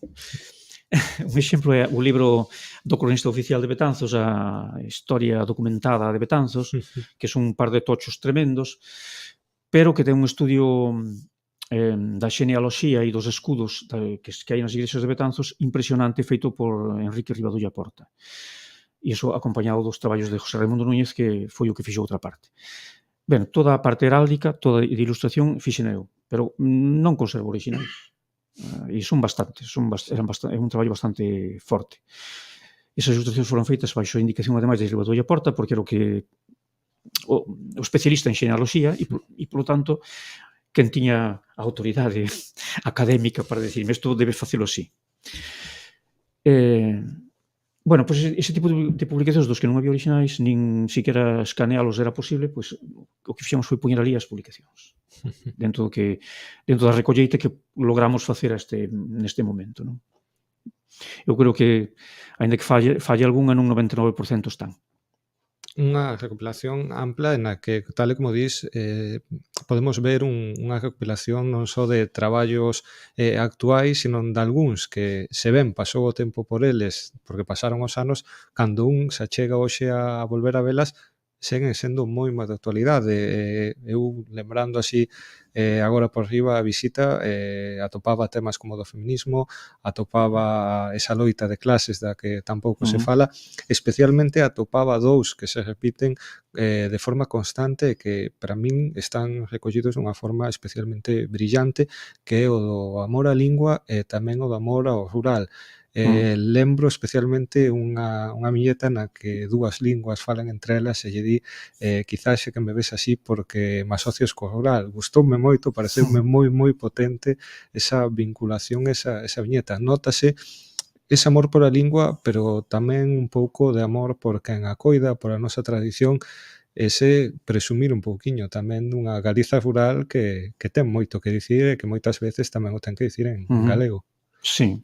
Un exemplo é o libro do cronista oficial de Betanzos, a historia documentada de Betanzos, que son un par de tochos tremendos, pero que ten un estudio da xenealoxía e dos escudos que hai nas iglesias de Betanzos impresionante, feito por Enrique Rivadulla Porta. e iso acompañado dos traballos de José Raimundo Núñez, que foi o que fixo outra parte. Ben, toda a parte heráldica, toda de ilustración, fixen eu, pero non conservo originais. E son bastantes, é un traballo bastante forte. Esas ilustracións foron feitas baixo a indicación, ademais, de Silva Porta, porque era o que o especialista en xenealoxía e, polo tanto, quen tiña a autoridade académica para decirme isto debes facelo así. Bueno, pois ese tipo de publicacións dos que non había originais, nin siquiera escanealos era posible, pois o que fixemos foi poñer ali as publicacións dentro da recolleita que logramos facer neste momento, non? Eu creo que, aínda que falle algunha, nun 99% están. Unha recopilación ampla na que, tal e como dis, podemos ver unha recopilación non só de traballos actuais, sino de algúns que, se ben pasou o tempo por eles, porque pasaron os anos, cando un se achega hoxe a volver a velas, seguen sendo moi de actualidade. Eu, lembrando así, agora por riba a visita, atopaba temas como do feminismo, atopaba esa loita de clases da que tampouco se fala, especialmente atopaba dous que se repiten de forma constante e que para min están recollidos dunha forma especialmente brillante, que é o do amor á lingua e tamén o do amor ao rural. Lembro especialmente unha miñeta na que dúas linguas falan entre elas e lle di quizás xe que me ves así porque me asocias co rural. Gustoume moito, pareceume moi potente esa vinculación, esa viñeta. Nótase ese amor pola lingua, pero tamén un pouco de amor por quen a coida, por a nosa tradición, ese presumir un pouquiño tamén dunha Galiza rural que ten moito que dicir e que moitas veces tamén o ten que dicir en galego. Sí.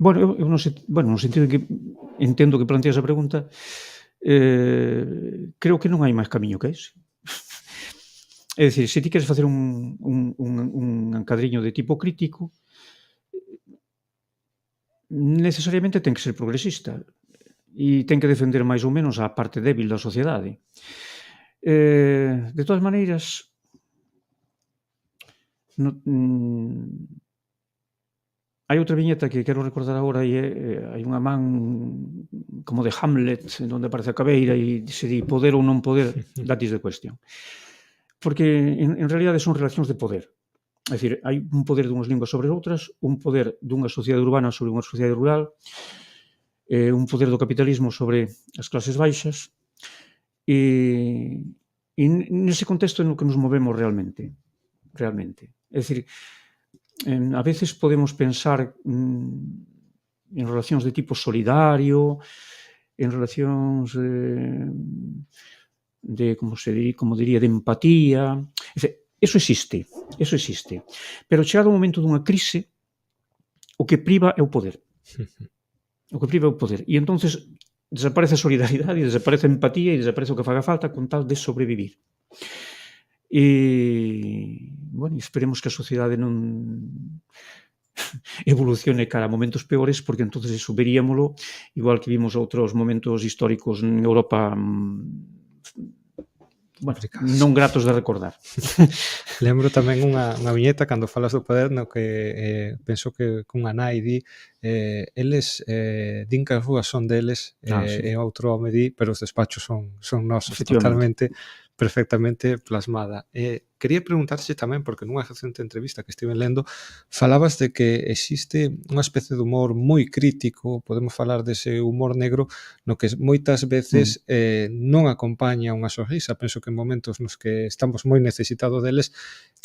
Bueno, eu non sei, no sentido de que entendo que planteas a pregunta, creo que non hai máis camiño que ese. É dicir, se ti queres facer un encadriño de tipo crítico, necesariamente ten que ser progresista e ten que defender máis ou menos a parte débil da sociedade. De todas maneiras, hai outra viñeta que quero recordar agora e hai unha man como de Hamlet onde aparece a cabeira e se di poder ou non poder, that is the question. Porque en realidade son relacións de poder. É dicir, hai un poder dunhas linguas sobre outras, un poder dunha sociedade urbana sobre unha sociedade rural, un poder do capitalismo sobre as clases baixas e nese contexto no que nos movemos realmente. É dicir, a veces podemos pensar en relacións de tipo solidario, en relacións de como diría, de empatía. Eso existe. Pero chegado o momento dunha crise, o que priva é o poder. E entonces desaparece a solidaridade, desaparece a empatía e desaparece o que faga falta con tal de sobrevivir. E, bueno, esperemos que a sociedade non evolucione cara a momentos peores, porque entonces eso veríamolo, igual que vimos outros momentos históricos en Europa, bueno, non gratos de recordar. Lembro tamén unha viñeta cando falas do poder no que penso que cunha nai di eles din que as rúas son deles e outro home di pero os despachos son nosos, totalmente perfectamente plasmada. Quería preguntarse tamén, porque nunha recente entrevista que estive lendo, falabas de que existe unha especie de humor moi crítico, podemos falar dese humor negro, no que moitas veces non acompaña unha sonrisa. Penso que en momentos nos que estamos moi necesitados deles,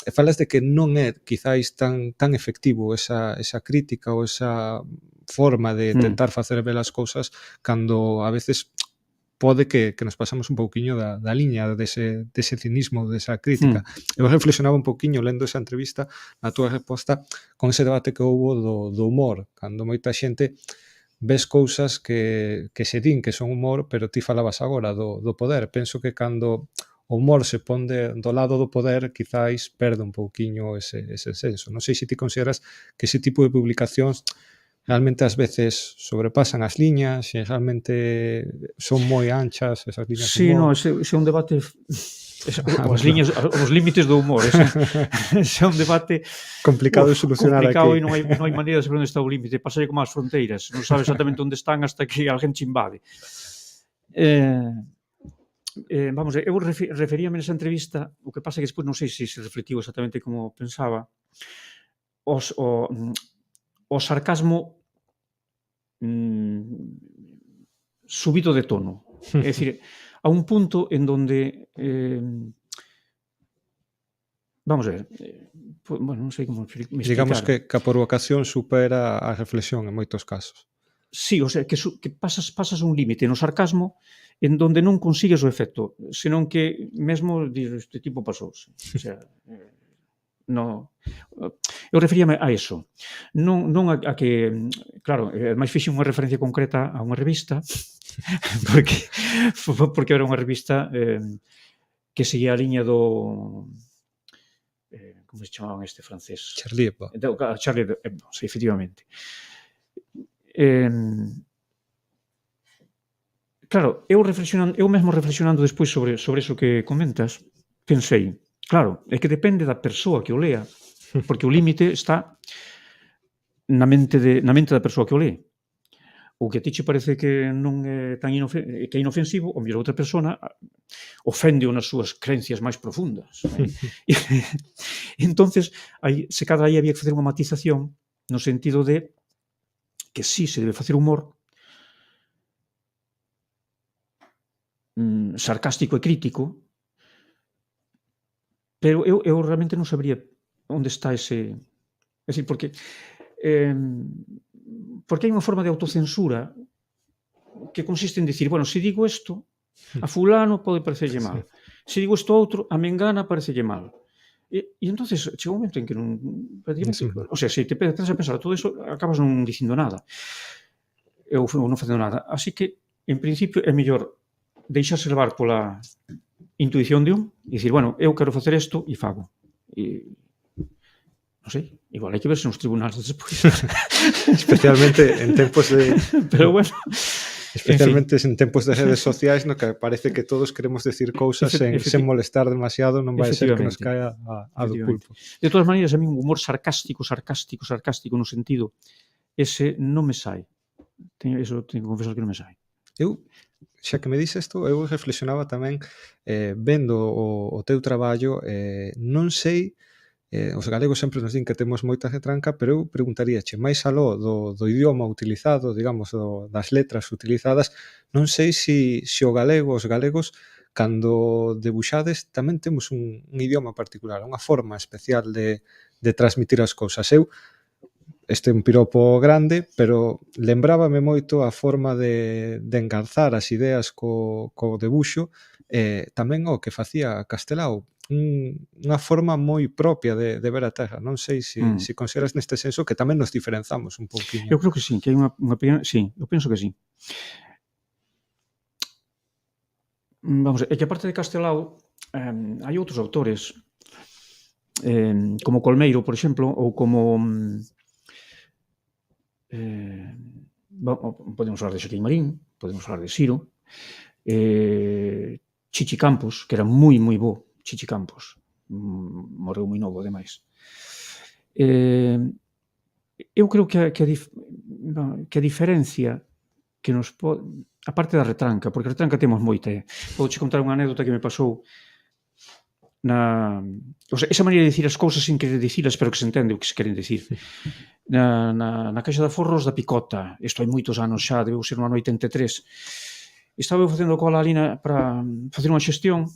falas de que non é quizáis tan efectivo esa crítica ou esa forma de tentar facer ver as cousas cando a veces pode que nos pasamos un pouquiño da liña dese cinismo, desa crítica. Eu reflexionaba un pouquiño lendo esa entrevista na túa resposta con ese debate que houbo do humor, cando moita xente ves cousas que se din que son humor, pero ti falabas agora do poder. Penso que cando o humor se pon do lado do poder, quizáis perde un pouquiño ese senso. Non sei se ti consideras que ese tipo de publicacións realmente ás veces sobrepasan as liñas e realmente son moi anchas esas liñas. Sí, no, ese é un debate As liñas, os límites do humor, ese é un debate complicado de solucionar complicado aquí. e non hai maneira de saber onde está o límite. Pasalle como as fronteiras, non sabe exactamente onde están hasta que alguén te invade. Vamos, eu referíame nesa entrevista, o que pasa é que despois non sei se reflectiu exactamente como pensaba, o sarcasmo subido de tono. É dicir, a un punto en donde vamos a ver, bueno, non sei como me Digamos explicar. que a provocación supera a reflexión en moitos casos. Sí, o sea, que pasas un límite no sarcasmo en donde non consigues o efecto, senón que mesmo este tipo pasouse. O sea, no, eu referíame a eso. Non a que, claro, ademais fixe unha referencia concreta a unha revista, porque era unha revista que seguía a liña do como se chamaban este francés? Charlie Hebdo. Charlie Hebdo, sí, efectivamente. Claro, eu mesmo reflexionando despois sobre eso que comentas, pensei, claro, é que depende da persoa que o lea, porque o límite está na mente da persoa que o lee. O que a ti che parece que non é tan que é inofensivo, o mellor outra persona ofende nas súas creencias máis profundas. Entonces, se cadra aí había que facer unha matización no sentido de que sí se debe facer humor sarcástico e crítico, pero eu realmente non sabría onde está ese... É dicir, porque hai unha forma de autocensura que consiste en dicir, bueno, se digo isto, a fulano pode parecerlle mal. Se digo isto outro, a mengana parecelle mal. E entonces chega un momento en que non... O sea, se te empezas a pensar todo eso, acabas non dicindo nada. Eu non facendo nada. Así que, en principio, é mellor deixarse levar pola intuición de un e dicir, bueno, eu quero facer isto e fago. E non sei, igual hai que verse nos tribunais despois. Especialmente en tempos de... Pero bueno... Especialmente en tempos de redes sociais no que parece que todos queremos decir cousas sen molestar demasiado, non vai ser que nos caia a do pulpo. De todas maneiras, a mí un humor sarcástico no sentido ese non me sai. Eso tengo que confesar que non me sai. Eu, xa que me dices isto, eu reflexionaba tamén vendo o teu traballo, non sei, os galegos sempre nos din que temos moita retranca, pero eu preguntaríache, máis aló do idioma utilizado, digamos, das letras utilizadas, non sei se o galego, os galegos, cando debuxades, tamén temos un idioma particular, unha forma especial de transmitir as cousas. Eu, este é un piropo grande, pero lembrábame moito a forma de engarzar as ideas co debuxo, tamén o que facía Castelao, unha forma moi propia de ver a Terra. Non sei se consideras neste senso que tamén nos diferenzamos un pouquinho. Eu creo que sí, que hai unha pequena... Sí, eu penso que sí. Vamos, é que aparte de Castelao hai outros autores como Colmeiro, por exemplo, ou como podemos falar de Xaquín Marín, podemos falar de Siro, Chichi Campos, que era moi bo, Chichi Campos, morreu moi novo, ademais. Eu creo que a diferencia que nos pode... A parte da retranca, porque a retranca temos moita. Podo contar unha anécdota que me pasou o sea, esa maneira de dicir as cousas sin querer dicilas, pero que se entende o que se queren dicir. Na caixa de aforros da Picota, isto hai moitos anos xa, debeu ser no ano 83, estaba eu facendo cola ali para facer unha xestión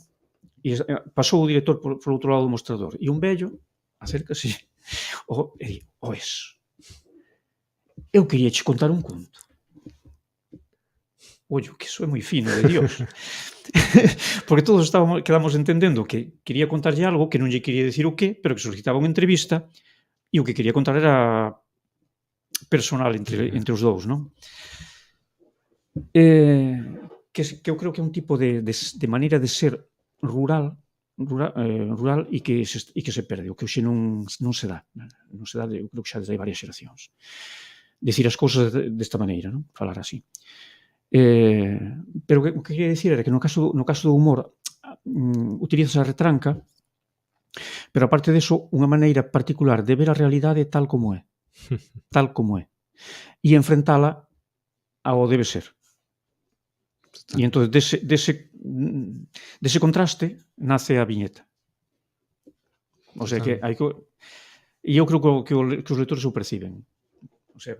e pasou o director por outro lado do mostrador e un vello acércase e di, oes, eu quería che contar un conto. Ollo, que iso é moi fino, de Dios. Porque todos quedamos entendendo que quería contarlle algo, que non lle quería decir o que, pero que solicitaba unha entrevista e o que quería contar era personal entre os dous, non? Que eu creo que é un tipo de maneira de ser rural e que se perde, o que hoxe non se dá. Non se dá, eu creo que xa desde hai varias xeracións. Decir as cousas desta maneira, non? Falar así. Pero o que quería dicir era que no caso do humor utilizas a retranca, pero aparte deso, unha maneira particular de ver a realidade tal como é, e enfrentala ao debe ser. E entón, dese contraste nace a viñeta. O sea, que hai que... E eu creo que os lectores o perciben. O sea,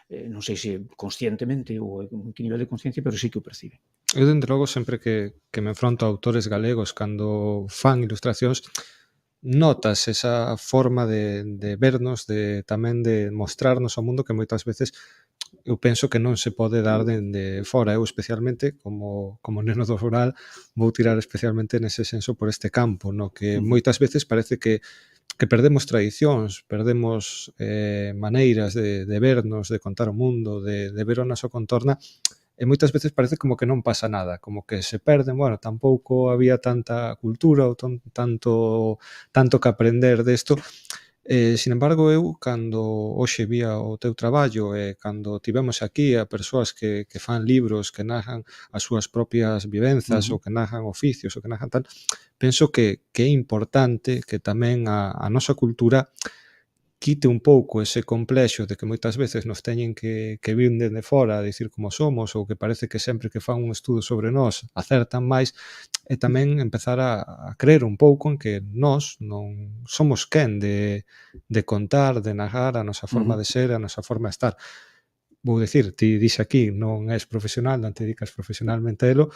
non sei se conscientemente ou en que nivel de consciencia, pero sí que o perciben. Eu, dende logo, sempre que me enfronto a autores galegos cando fan ilustracións, notas esa forma de vernos, de tamén de mostrarnos ao mundo que moitas veces eu penso que non se pode dar dende fora. Eu, especialmente, como neno do rural, vou tirar especialmente nese senso por este campo, no que moitas veces parece que perdemos tradicións, perdemos maneiras de vernos, de contar o mundo, de ver o noso contorna, e moitas veces parece como que non pasa nada, como que se perden, bueno, tampouco había tanta cultura ou tanto que aprender desto. Sin embargo, eu, cando hoxe vía o teu traballo e cando tivemos aquí a persoas que fan libros, que narran as súas propias vivenzas ou que narran oficios ou que narran tal, penso que é importante que tamén a nosa cultura quite un pouco ese complexo de que moitas veces nos teñen que vir dende fora a dicir como somos ou que parece que sempre que fan un estudo sobre nós acertan máis, e tamén empezar a creer un pouco en que nós non somos quen de contar, de narrar a nosa forma de ser, a nosa forma de estar. Vou dicir, ti dixe aquí, non és profesional, non te dedicas profesionalmente a elo,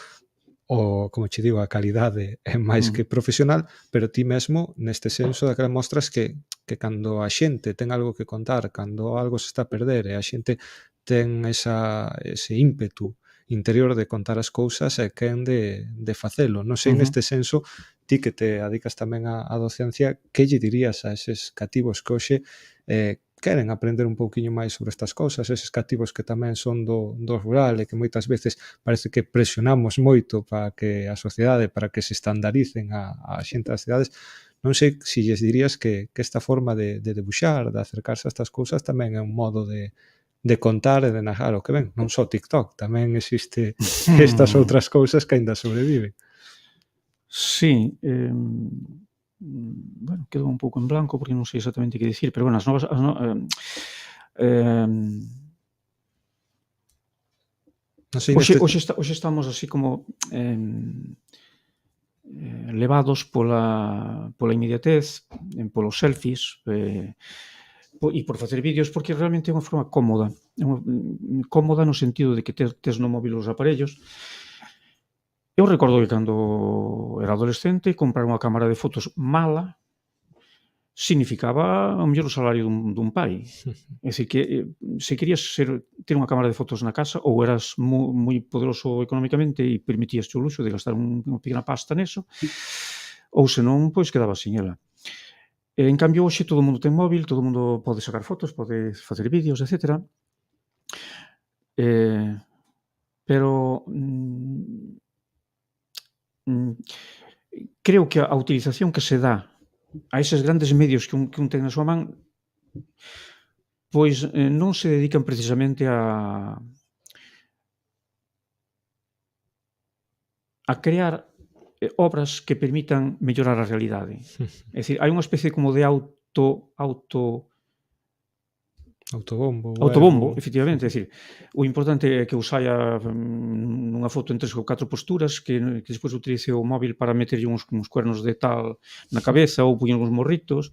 o, como che digo, a calidade é máis que profesional, pero ti mesmo, neste senso, daquela mostras que cando a xente ten algo que contar, cando algo se está a perder e a xente ten ese ímpetu interior de contar as cousas e quen de facelo. Non sei, neste senso, ti que te adicas tamén á docencia, que lle dirías a eses cativos que hoxe queren aprender un pouquiño máis sobre estas cousas, eses cativos que tamén son do rural e que moitas veces parece que presionamos moito para que a sociedade, para que se estandaricen a xente das cidades. Non sei se lles dirías que esta forma de debuxar, de acercarse a estas cousas, tamén é un modo de contar e de narrar o que ven. Non só TikTok, tamén existe estas outras cousas que aínda sobreviven. Sí, bueno, quedo un pouco en blanco porque non sei exactamente que dicir, pero bueno, as novas... Hoxe estamos así como levados pola inmediatez, polos selfies, e por facer vídeos, porque realmente é unha forma cómoda. Cómoda no sentido de que tes no móvil os aparellos. Eu recordo que cando era adolescente, comprar unha cámara de fotos mala significaba ao mellor o salario dun pai. É dicir, que se querías ter unha cámara de fotos na casa, ou eras moi poderoso económicamente e permitías o luxo de gastar unha pequena pasta neso, ou senón, pois quedabas sin ela. En cambio, hoxe todo o mundo ten móvil, todo o mundo pode sacar fotos, pode facer vídeos, etc. Pero creo que a utilización que se dá a eses grandes medios que un ten na súa man, pois non se dedican precisamente a crear obras que permitan mellorar a realidade. É dicir, hai unha especie como de autobombo, efectivamente. É dicir, o importante é que eu saia nunha foto en 3 ou 4 posturas, que despois utilice o móvil para meterlle uns cuernos de tal na cabeza ou puñer uns morritos.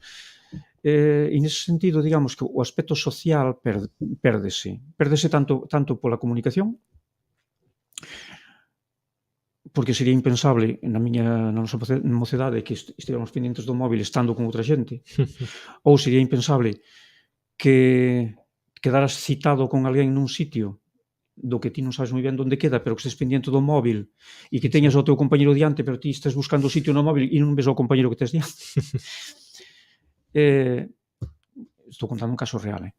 E nese sentido, digamos que o aspecto social pérdese tanto pola comunicación, porque sería impensable na nosa mocedade que estivemos pendentes do móvil estando con outra xente, ou sería impensable que quedaras citado con alguén nun sitio do que ti non sabes moi ben onde queda, pero que estés pendiente do móvil e que teñas o teu compañeiro diante, pero ti estés buscando o sitio no móvil e non ves o compañeiro que tes diante. Estou contando un caso real,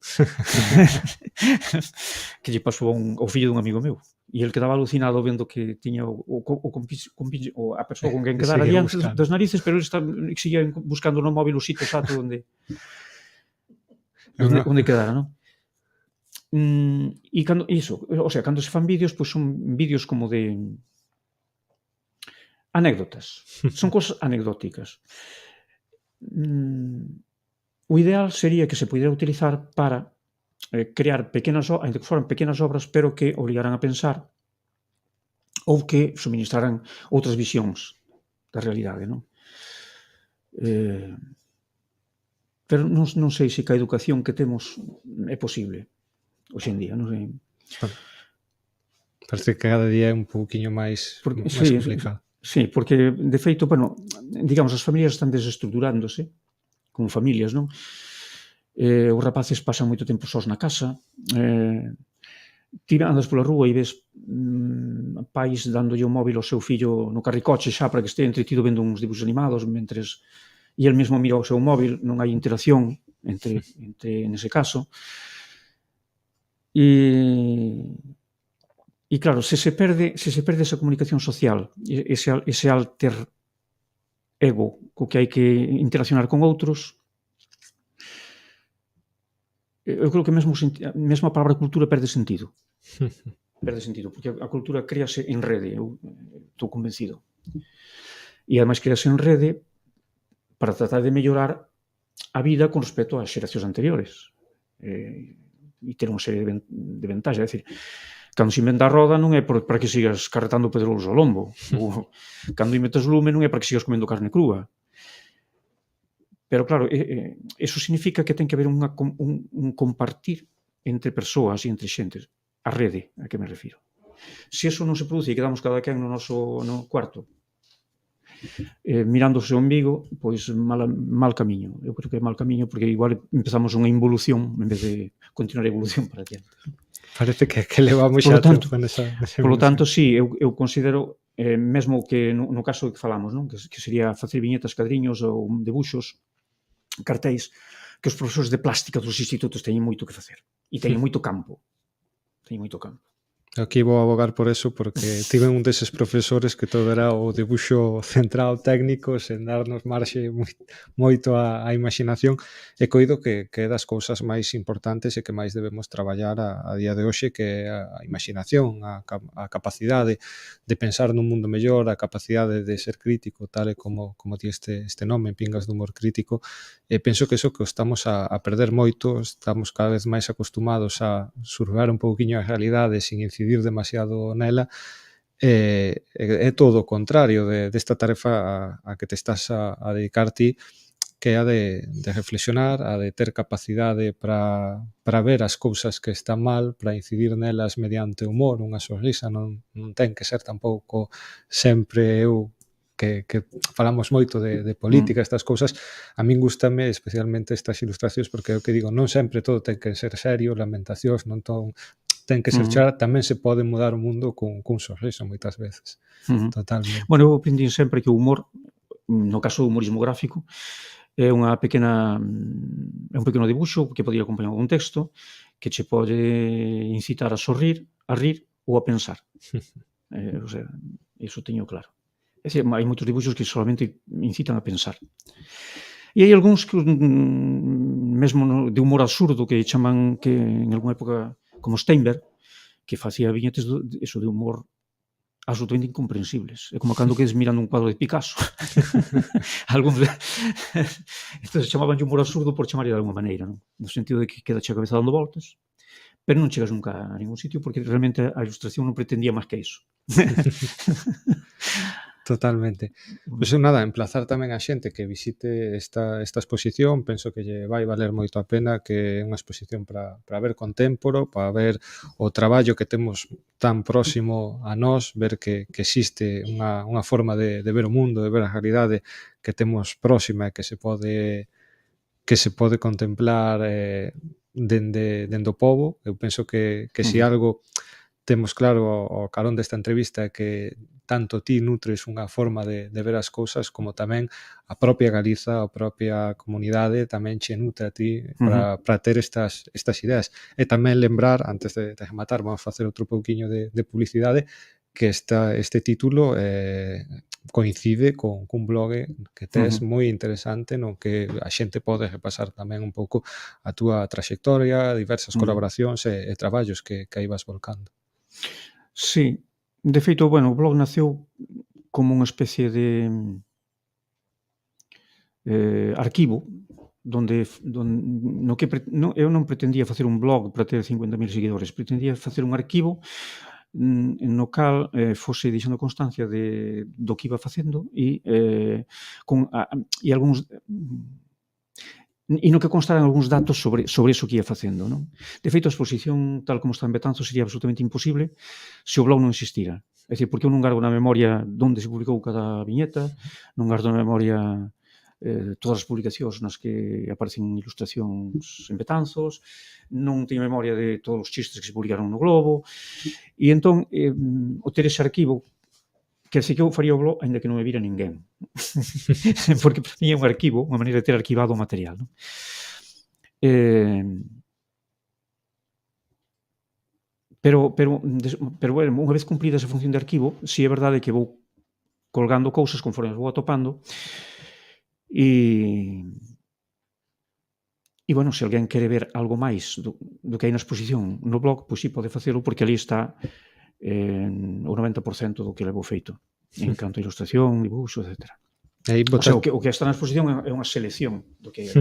que lle pasou ao fillo dun amigo meu, e el quedaba alucinado vendo que tiña a persoa con quen quedara diante das narices, pero el seguía buscando no móvil o sitio exacto onde quedara, non? E cando se fan vídeos, pois son vídeos como de anécdotas. Son cosas anecdóticas. O ideal sería que se pudiera utilizar para crear pequenas, ainda que foran pequenas obras, pero que obrigaran a pensar ou que suministraran outras visións da realidade, non? Pero non sei se ca educación que temos é posible hoxe en día, non sei. Bueno, parece que cada día é un pouquiño máis complicado. Sí, porque de feito, bueno, digamos, as familias están desestruturándose como familias, non? Os rapaces pasan moito tempo sós na casa, ti andas pola rúa e ves pais dándolle o móvil ao seu fillo no carricoche xa para que este entretido vendo uns dibujos animados mentres e el mesmo mira o seu móvil, non hai interacción entre nese caso. E claro, se se perde esa comunicación social, ese alter ego co que hai que interaccionar con outros, eu creo que mesmo a palabra cultura perde sentido. Perde sentido, porque a cultura créase en rede, eu estou convencido. E ademais créase en rede para tratar de mellorar a vida con respecto ás xeracións anteriores. E ter unha serie de ventaxas. É dicir, cando se inventa a roda non é para que sigas carretando pedrolos ao lombo. Ou cando inventas lume non é para que sigas comendo carne crúa. Pero claro, eso significa que ten que haber un compartir entre persoas e entre xentes. A rede a que me refiro. Se eso non se produce e quedamos cada quen no noso cuarto mirando o seu umbigo, pois mal camiño. Eu creo que é mal camiño porque igual empezamos unha involución en vez de continuar a evolución para adiante. Parece que levamos xa tempo nesa evolución. Por lo tanto, sí, eu considero mesmo que no caso que falamos, non? Que sería facer viñetas, cadriños ou debuxos, cartéis, que os profesores de plástica dos institutos teñen moito que facer. E teñen moito campo. Aquí vou abogar por eso porque tive un deses profesores que todo era o debuxo centrado técnico sen darnos marxe moito a imaginación e coido que é das cousas máis importantes e que máis debemos traballar a día de hoxe, que é a imaginación, a capacidade de pensar nun mundo mellor, a capacidade de ser crítico, tal e como ti este nome, Pingas de Humor Crítico, e penso que eso que estamos a perder moito, estamos cada vez máis acostumados a surfear un pouquiño a realidade sin incidir demasiado nela, é todo o contrario desta tarefa a que te estás a dedicar ti, que é a de reflexionar, a de ter capacidade para ver as cousas que están mal, para incidir nelas mediante humor, unha sonrisa, non ten que ser tampouco sempre eu que falamos moito de política, estas cousas. A min gustame especialmente estas ilustracións porque é o que digo, non sempre todo ten que ser serio, lamentacións, non ten que ser chara, tamén se pode mudar o mundo cun sorriso moitas veces. Totalmente. Bueno, eu aprendi sempre que o humor, no caso do humorismo gráfico, é un pequeno dibuxo que podía acompañar un texto que che pode incitar a sorrir, a rir ou a pensar. O sea, iso teño claro. É dicir, hai moitos dibuxos que solamente incitan a pensar. E hai algúns que mesmo de humor absurdo que chaman que en algunha época como Steinberg, que facía viñetes de humor absolutamente incomprensibles. É como cando quedes mirando un cuadro de Picasso. Algúns entonces chamaban humor absurdo por chamarlle de alguma maneira, non? No sentido de que queda a cabeza dando voltas, pero non chegas nunca a ningún sitio porque realmente a ilustración non pretendía máis que iso. Totalmente. Pois nada, emplazar tamén a xente que visite esta exposición, penso que lle vai valer moito a pena, que é unha exposición para ver con témporo, para ver o traballo que temos tan próximo a nós, ver que existe unha forma de ver o mundo, de ver a realidade que temos próxima e que se pode contemplar dende o pobo. Eu penso que se algo temos claro ao carón desta entrevista que tanto ti nutres unha forma de ver as cousas como tamén a propia Galiza, a propia comunidade tamén che nutre a ti para ter estas ideas. E tamén lembrar, antes de rematar, vamos facer outro pouquiño de publicidade, que este título coincide cun blog que tes moi interesante no que a xente pode repasar tamén un pouco a túa traxectoria, diversas colaboracións e traballos que aí vas volcando. Sí, de feito, bueno, o blog naceu como unha especie de arquivo eu non pretendía facer un blog para ter 50.000 seguidores, pretendía facer un arquivo no cal fose deixando constancia do que iba facendo e algúns e no que constaran algúns datos sobre iso que ia facendo, non? De feito, a exposición tal como está en Betanzos sería absolutamente imposible se o blog non existira. É dicir, porque eu non gardo na memoria onde se publicou cada viñeta, non gardo na memoria todas as publicacións nas que aparecen ilustracións en Betanzos, non teño memoria de todos os chistes que se publicaron no Globo, e entón, o ter ese arquivo, quer dizer que eu faría o blog ainda que non me vira ninguén. Porque para mí é un arquivo, unha maneira de ter arquivado o material. Non? Pero bueno, unha vez cumprida esa función de arquivo, si é verdade que vou colgando cousas conforme as vou atopando, e bueno, se alguén quere ver algo máis do que hai na exposición no blog, pois si pode facelo, porque ali está o 90% do que levo feito en canto a ilustración, dibuixo, etc. O sea, o que está na exposición é unha selección do que hai.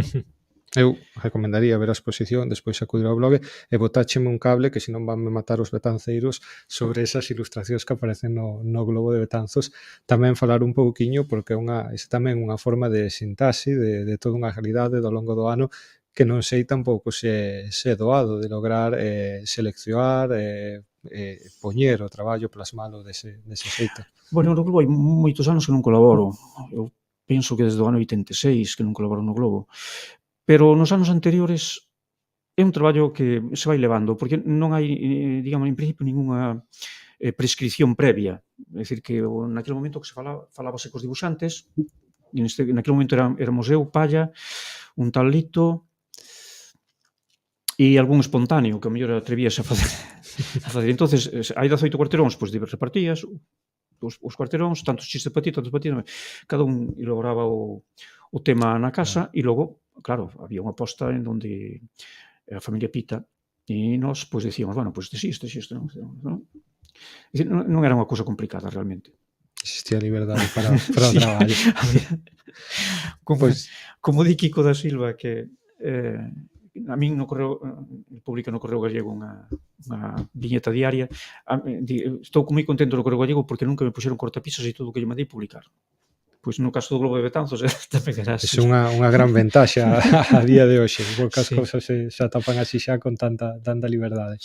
Eu recomendaría ver a exposición, despois acudir ao blog e botácheme un cable que senón vanme matar os betanceiros sobre esas ilustracións que aparecen no Globo de Betanzos. Tamén falar un pouquiño, porque é tamén unha forma de sintaxe de toda unha realidade do longo do ano que non sei tampouco se é doado de lograr seleccionar poñer o traballo, plasmalo dese xeito. Bueno, no Globo hai moitos anos que non colaboro. Eu penso que desde o ano 86 que non colaboro no Globo. Pero nos anos anteriores é un traballo que se vai levando, porque non hai, digamos, en principio, ningunha prescripción previa. É dicir, que naquele momento que se falábase cos dibuixantes, naquele momento éramos eu, Palla, un tal Lito e algún espontáneo que ao mellor atrevíase a facer. Entonces, hai 18 cuarteróns, pois repartías os cuarteróns, tantos chistes para ti, tantos para ti, cada un elaboraba o tema na casa e logo, claro, había unha posta en onde a familia Pita e nós, pois, decíamos, bueno, pois, este non? Non era unha cousa complicada, realmente. Existía liberdade para o traballo. Como di Kiko da Silva, que a min publica no Correo Gallego unha viñeta diaria. Estou moi contento no Correo Gallego porque nunca me puxeron cortapisas e todo o que lle mandei publicar. Pois no caso do Globo de Betanzos tamén era así. É unha gran ventaxa a día de hoxe, porque as cousas se atopan así xa con tanta liberdade.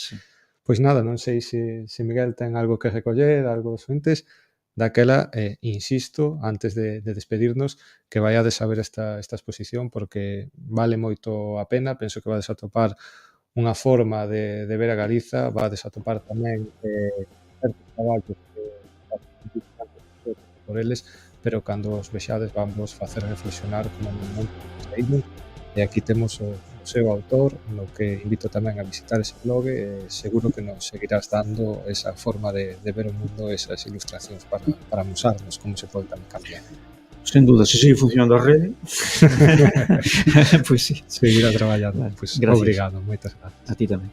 Pois nada, non sei se Miguel ten algo que recoller, algo dos ointes. Daquela, insisto, antes de despedirnos, que vaiades a ver esta exposición porque vale moito a pena. Penso que vades a atopar unha forma de ver a Galiza, vades a atopar tamén certos traballos que por eles, pero cando os vexades vamos facer reflexionar como un momento saído. E aquí temos o seu autor, no que invito tamén a visitar ese blog e seguro que nos seguirás dando esa forma de ver o mundo, esas ilustracións para amosarnos como se pode tamén cambiar. Sen duda, se sigue funcionando a rede, pois sí. Seguirá traballando. Pois obrigado, moitas grazas. A ti tamén.